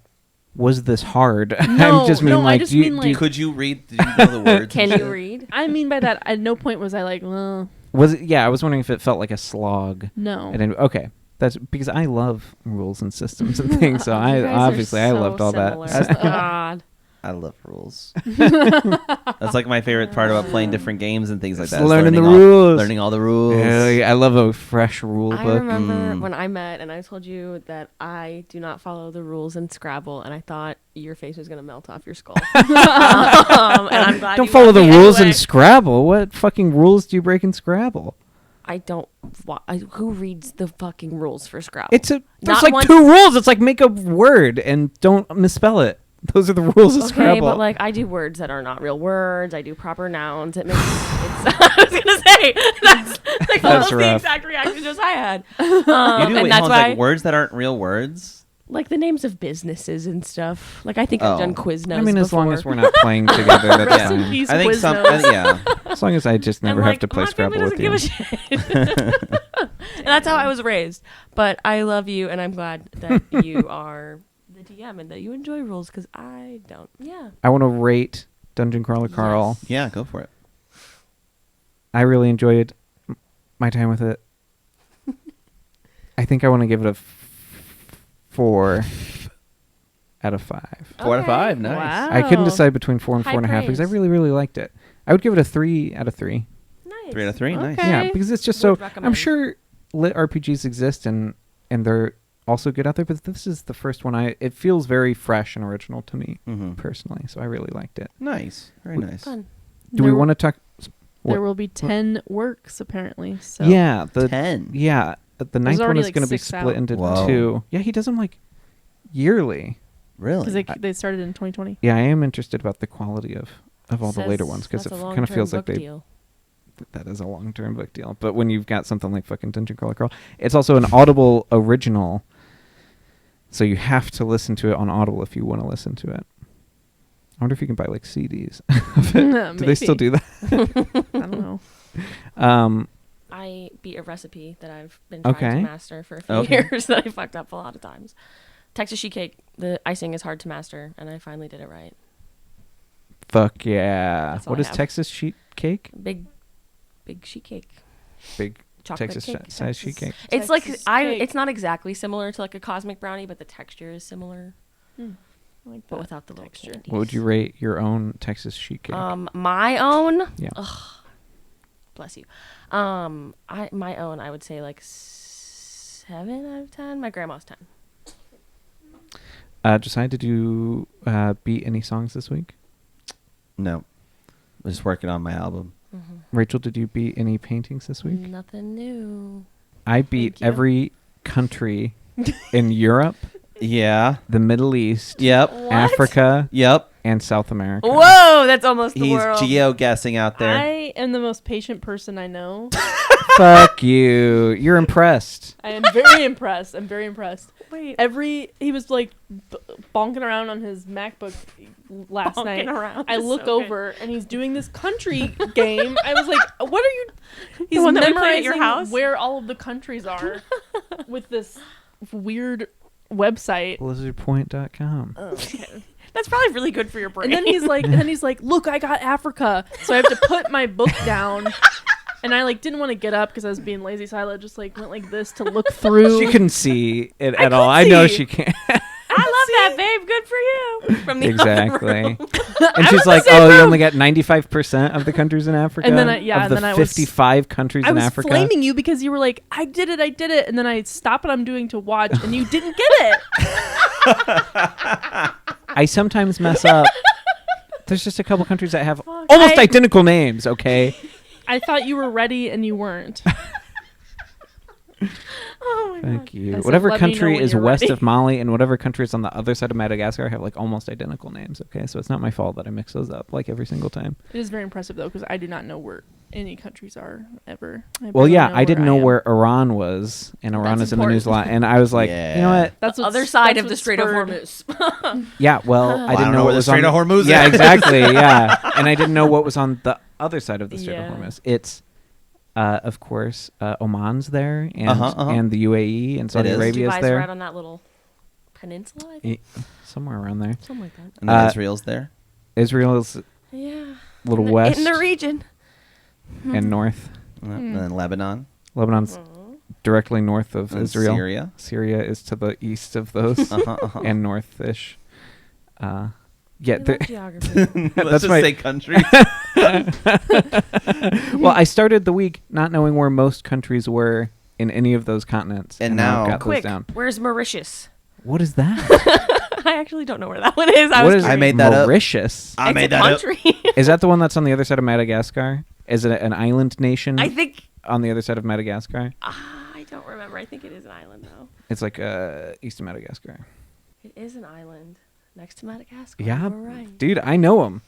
was this hard? No, I just mean no, I like, just do you- mean, do like- you- Could you read? Did you know the words? Can and you shit? read? I mean by that, at no point was I like, well, was it? Yeah, I was wondering if it felt like a slog. no. And then, okay, that's because I love rules and systems and things. So I You guys are obviously I so loved all similar. that. God. I love rules. That's like my favorite part about playing different games and things like that. is Learning the all- rules. Learning all the rules. Yeah, I love a fresh rule I book. remember when I met and I told you that I do not follow the rules in Scrabble, and I thought your face was going to melt off your skull. And I'm glad Don't you follow loved the me rules anyway. in Scrabble. What fucking rules do you break in Scrabble? I don't. Who reads the fucking rules for Scrabble? There's Not like once- 2 rules. It's like make a word and don't misspell it. Those are the rules of Okay, Scrabble. but like I do words that are not real words. I do proper nouns. It makes. I was gonna say that's like That's almost the rough. exact reaction as I had. You do And wait, that's hold on, why, like words that aren't real words. like the names of businesses and stuff. Like I think I've Oh. done Quiznos. I mean, as long before. as we're not playing together, that's Rest in fine. peace, I think Quiznos. yeah. As long as I just And, never like, have to play my family Scrabble with you. doesn't give a shit. And that's how I was raised. But I love you, and I'm glad that you are the DM and that you enjoy rules because I don't. Yeah. I want to rate Dungeon Crawler Carl. Yes. Yeah, go for it. I really enjoyed my time with it. I think I want to give it a 4 out of 5. 4 out of Okay. 5. Nice. Wow. I couldn't decide between 4 and High 4.5 because I praise. really, really liked it. I would give it a 3 out of 3. Nice. 3 out of 3. Nice. Okay. Yeah, because it's just Would so. I'm recommend. sure lit RPGs exist and they're also good out there, but this is the first one. It feels very fresh and original to me Mm-hmm. personally, so I really liked it. Nice. Very nice. Fun. Do we want to talk? There will be 10 works apparently. So Yeah, the 10. yeah, the ninth one already, is like, going to be 6 split out. into Whoa. 2. Yeah, he does them like yearly. Really? because they started in 2020. Yeah, I am interested about the quality of all the later Says ones because it that's a kind of feels long-term like book they deal. that is a long-term book deal. But when you've got something like fucking Dungeon Crawler Carl, it's also an Audible original, so you have to listen to it on Audible if you want to listen to it. I wonder if you can buy like CDs. Do they still do that? I don't know. I beat a recipe that I've been trying Okay. to master for a few Okay. years that I fucked up a lot of times. Texas sheet cake, the icing is hard to master, and I finally did it right. Fuck yeah! That's all What I is have. Texas sheet cake? Big sheet cake. Big Chocolate Texas cake. size sheet cake. It's like Texas cake. it's not exactly similar to like a cosmic brownie, but the texture is similar, I like but that without the little texture. candies. What would you rate your own Texas sheet cake? My own. Yeah. Bless you. My own. I would say like 7 out of 10. My grandma's 10. Josiah, did you beat any songs this week? No. I'm just working on my album. Rachel, did you beat any paintings this week? Nothing new. I beat Thank you. every country in Europe, Yeah. the Middle East, Yep. Africa, Yep. and South America. Whoa, that's almost the He's world. geo-guessing out there. I am the most patient person I know. Fuck you. You're impressed. I am very impressed. I'm very impressed. Wait. He was like bonking around on his MacBook last Bonking night. around I is look so good. over and he's doing this country game. I was like, what are you? He's one that we played memorizing at your house? where all of the countries are with this weird website. Blizzardpoint.com. Okay. That's probably really good for your brain. And then he's like, look, I got Africa. So I have to put my book down. And I didn't want to get up because I was being lazy, so I just went like this to look through. She couldn't see it I at all. could I know see. she can't. I love that, babe. Good for you. From the other Exactly. room. And she's like, "Oh, you only got 95% of the countries in Africa." And then of the then I was 55 countries I in was Africa. flaming you because you were like, I did it. And then I stopped what I'm doing to watch, and you didn't get it. I sometimes mess up. There's just a couple countries that have almost identical names. Okay. I thought you were ready, and you weren't. Oh my Thank god. you. I said, Whatever "Let me know country when is you're west ready." of Mali and whatever country is on the other side of Madagascar have almost identical names. Okay, so it's not my fault that I mix those up every single time. It is very impressive, though, because I do not know where any countries are ever. Well, yeah, I didn't know am. where Iran was, and Iran That's is in the news a lot. important. And I was like, you know Yeah. what? That's The what's- other side that's of the what Strait of spurred- Hormuz. Yeah, well, I don't didn't know know where what the was Strait on of Hormuz Yeah, is. exactly. Yeah, and I didn't know what was on the other side of the Strait Yeah. of Hormuz. It's, of course, Oman's there, and and the UAE and Saudi is. Arabia's Dubai's there. right on that little peninsula, I think. Somewhere around there. Something like that. And then Uh, Israel's there. Israel's Yeah. a little in the, west in the region. and north. And then Lebanon. Lebanon's directly north of And Israel. Syria. Syria is to the east of those and north-ish. Yeah, I love geography. Let's That's just my- say countries. well, I started the week not knowing where most countries were in any of those continents, And now I've now- got those Quick, down. where's Mauritius? What is that? I actually don't know where that one is. I What was is I made that up. Mauritius? I it's made a that up. country. Is that the one that's on the other side of Madagascar? Is it an island nation I think on the other side of Madagascar? I don't remember. I think it is an island though. It's east of Madagascar. It is an island next to Madagascar. Yeah, You're right. dude, I know them.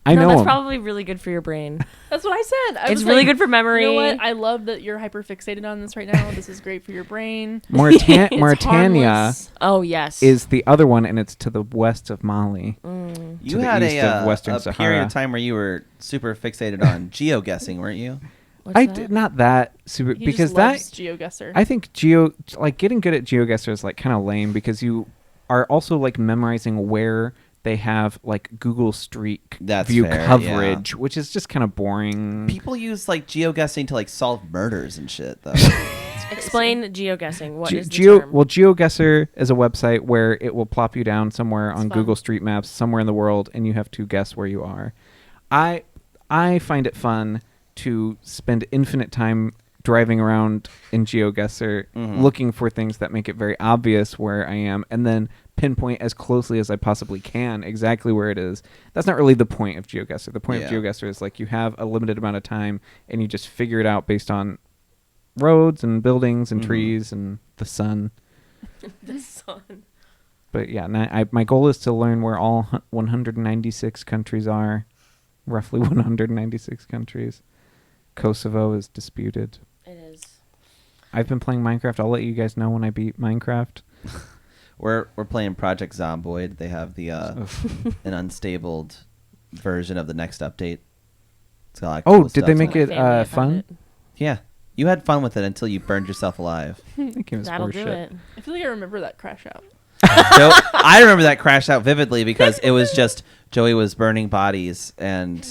I no, know that's them. probably really good for your brain. That's what I said. I It's was really like, good for memory. You know what? I love that you're hyper fixated on this right now. This is great for your brain. It's Mauritania harmless. Oh yes. is the other one, and it's to the west of Mali. You the had east of Western a Sahara. period of time where you were super fixated on geoguessing, weren't you? What's I that? did not that super He because just that loves GeoGuessr. I think getting good at GeoGuessr is kind of lame because you are also memorizing where they have Google Street That's View fair, coverage, which is just kind of boring. People use geoguessing to solve murders and shit, though. Explain geoguessing. What is the term? GeoGuessr is a website where it will plop you down somewhere on fun. Google Street Maps somewhere in the world, and you have to guess where you are. I find it fun to spend infinite time driving around in GeoGuessr looking for things that make it very obvious where I am, and then pinpoint as closely as I possibly can exactly where it is. That's not really the point of GeoGuessr. The point of Yeah. GeoGuessr is you have a limited amount of time and you just figure it out based on roads and buildings and trees and the sun. The sun. But yeah, my goal is to learn where all 196 countries are. Roughly 196 countries. Kosovo is disputed. It is. I've been playing Minecraft. I'll let you guys know when I beat Minecraft. We're playing Project Zomboid. They have the an unstable version of the next update. It's got cool did they stuff make on it My family, I've fun? had it. Yeah, you had fun with it until you burned yourself alive. That game is That'll do horseshit. it. I feel like I remember that crash out. So I remember that crash out vividly because it was just Joey was burning bodies and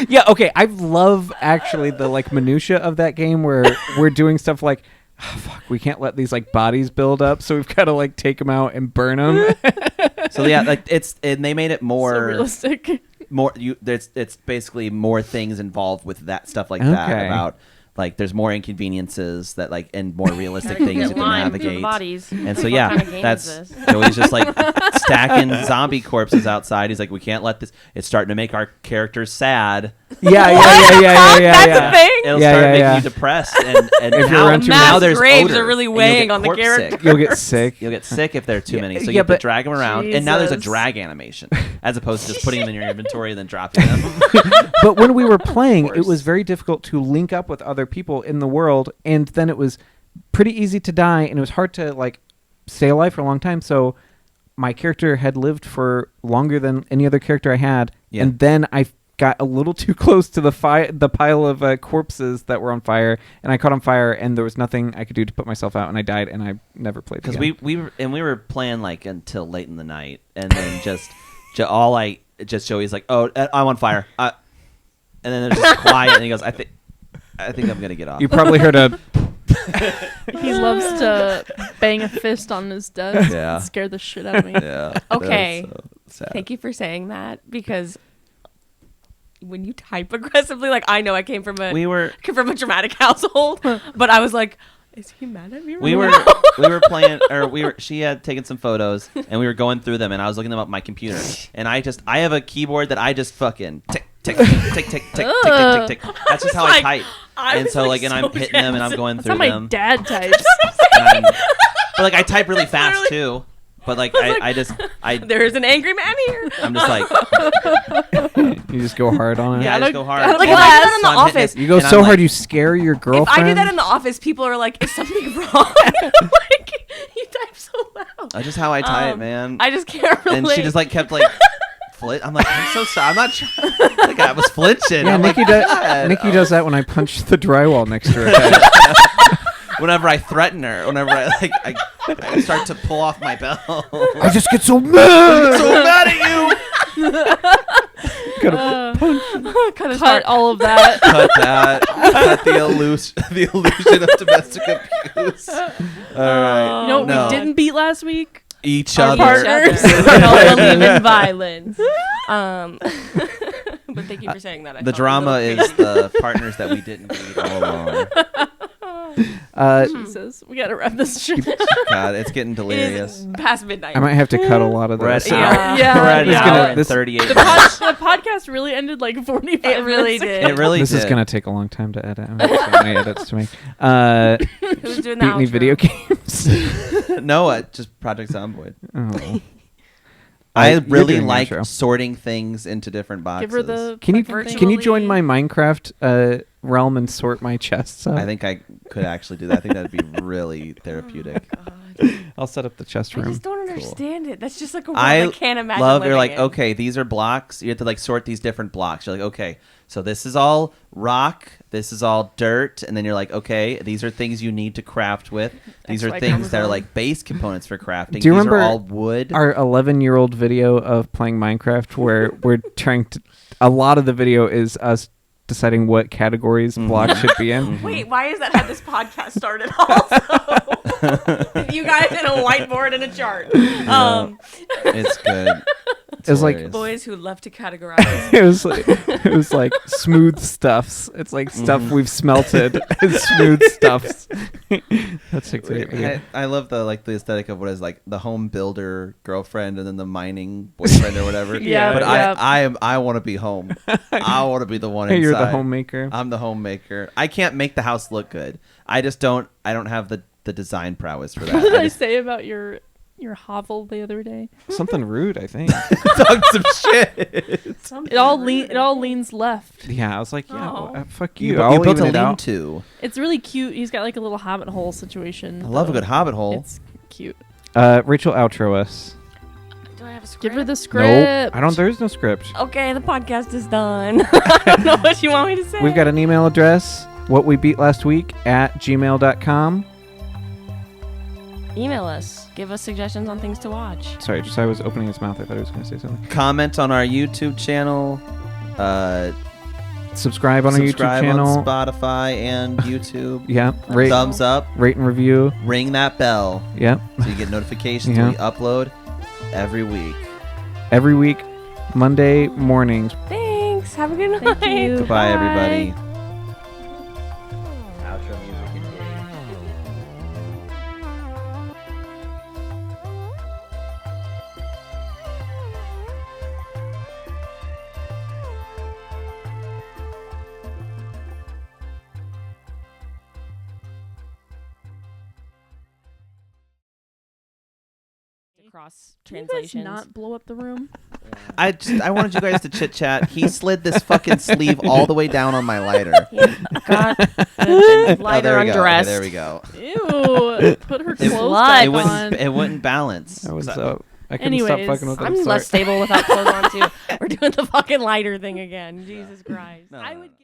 Yeah, okay. I love actually the minutia of that game where we're doing stuff like, oh, fuck, we can't let these bodies build up, so we've got to take them out and burn them. so yeah, and they made it So more realistic. it's basically more things involved with that stuff that Okay. about there's more inconveniences that and more realistic Gotta things get you can lime through the navigate. bodies. And so What yeah, kind of game that's is this? Joey's just stacking zombie corpses outside. He's like, we can't let this. It's starting to make our characters sad. yeah. That's a thing. It'll Yeah, start yeah, making yeah. you depressed. And If you're now, around too now many- there's graves odor, are really and you'll weighing get on the corpse character. sick. You'll get sick. You'll get sick if there are too Yeah, many. So yeah, you have to but- drag them around. And now there's a Jesus. drag animation as opposed to just putting them in your inventory and then dropping them. But when we were playing, it course. was very difficult to link up with other people in the world, and then it was pretty easy to die, and it was hard to stay alive for a long time. So my character had lived for longer than any other character I had, Yeah. and then I got a little too close to the pile of corpses that were on fire, and I caught on fire, and there was nothing I could do to put myself out, and I died, and I never played Because again. we were playing like until late in the night, and then Joey's like, oh, I'm on fire, and then there's just quiet, and he goes, I think I'm gonna get off. You probably heard a. He loves to bang a fist on his desk. Yeah. And scare the shit out of me. Yeah. Okay. That's so sad. Thank you for saying that, because when you type aggressively, like, I know I came from a dramatic household, but I was like, is he mad at me right We were now? we were playing, or she had taken some photos, and we were going through them, and I was looking them up on my computer, and I have a keyboard that I just fucking tick tick tick tick tick tick tick tick tick. That's just how I type. And so like, and I'm hitting them, and I'm going That's through how my them. dad types. But like, I type really fast too. But like, There's an angry man here. I'm just like, You just go hard on it. yeah, I just go hard. Like, if I do that in the So I'm hitting office, it, You go and I'm so like- hard you scare your if girlfriend. I do that in the office, people are like, is something wrong? Like, you type so loud. That's just how I type, man. I just can't relate. And she just like kept like I'm like, I'm so sorry. I'm not trying. Like, I was flinching. Yeah, I'm Nikki like, does. God. Nikki does that when I punch the drywall next to her head. Whenever I threaten her, whenever I start to pull off my belt. I just get so mad. so mad at you. Gotta Cut his Cut heart. all of that. Cut that. Cut the illusion of domestic abuse. All right. You know what No. we didn't beat last week? Each Our other. partners. We don't believe in violence. But thank you for saying that. I The felt a drama little is the partners that we didn't beat all along. Jesus, we gotta wrap this shit. God, it's getting It delirious. is past midnight. I might have to cut a lot of We're at this. an Yeah. hour. Yeah. We're at an This is hour gonna- and this- 38 The minutes. podcast really ended like 45 It really minutes did. ago. It really This did. is gonna take a long time to edit. I have so many edits to make. Who's doing the Beat any outro? video games? No, just Project Zomboid. Oh. I You're really doing the like outro. sorting things into different boxes. Give her the. Can you fucking thing. can you join my Minecraft realm and sort my chests up? I think I could actually do that. I think that'd be really therapeutic. I'll set up the chest I room. just don't understand it. That's just like a world I I can't imagine love. You're living like, in. okay, these are blocks. You have to like sort these different blocks. You're like, okay, so this is all rock. This is all dirt, and then you're like, okay, these are things you need to craft with. These are XY things that are chromosome. like base components for crafting. Do you these remember are all wood. Our 11-year-old video of playing Minecraft where we're trying to. A lot of the video is us deciding what categories blocks should be in. Wait, why is that how this podcast started also? You guys and a whiteboard and a chart. It's good. It's It was like- hilarious. Boys who love to categorize. It was like smooth stuffs. It's like stuff we've smelted as smooth stuffs. That's a great video. I love the aesthetic of what is like the home builder girlfriend and then the mining boyfriend or whatever. Yeah, but yeah. I want to be home. I want to be the one Hey, inside. you're the homemaker. I'm the homemaker. I can't make the house look good. I don't have the design prowess for that. What did I just say about your hovel the other day? Something rude, I think. talked some shit. It all leans left. Yeah, I was like, yeah, Oh. fuck You you. I'll built a even it out. lean-to. It's really cute. He's got like a little hobbit hole situation. I love a good hobbit hole. It's cute. Rachel, outro us. Do I have a script? Give her the Nope. script. I don't. There's no script. Okay, the podcast is done. I don't know what you want me to say. We've got an email address, whatwebeatlastweek@gmail.com. Email us. Give us suggestions on things to watch. Sorry, just I was opening his mouth. I thought he was going to say something. Comment on our YouTube channel. Subscribe on our YouTube Subscribe channel. on Spotify and YouTube. Yeah. Rate, Thumbs up. rate and review. Ring that bell Yeah. so you get notifications Yeah. when we upload every week. Every week, Monday mornings. Thanks. Have a good night. Thank you. Goodbye, Bye. everybody. Outro music engaged. Cross Can you guys translations. not blow up the room? I wanted you guys to chit chat. He slid this fucking sleeve all the way down on my lighter. Got the Oh, lighter there we go. Okay, undressed. there we go. Ew. Put her clothes Slut. back It on. wouldn't balance. That was I couldn't stop Anyways, fucking with it. I'm Sorry. less stable without clothes on too. We're doing the fucking lighter thing again. Jesus Christ. No, I no, would. no.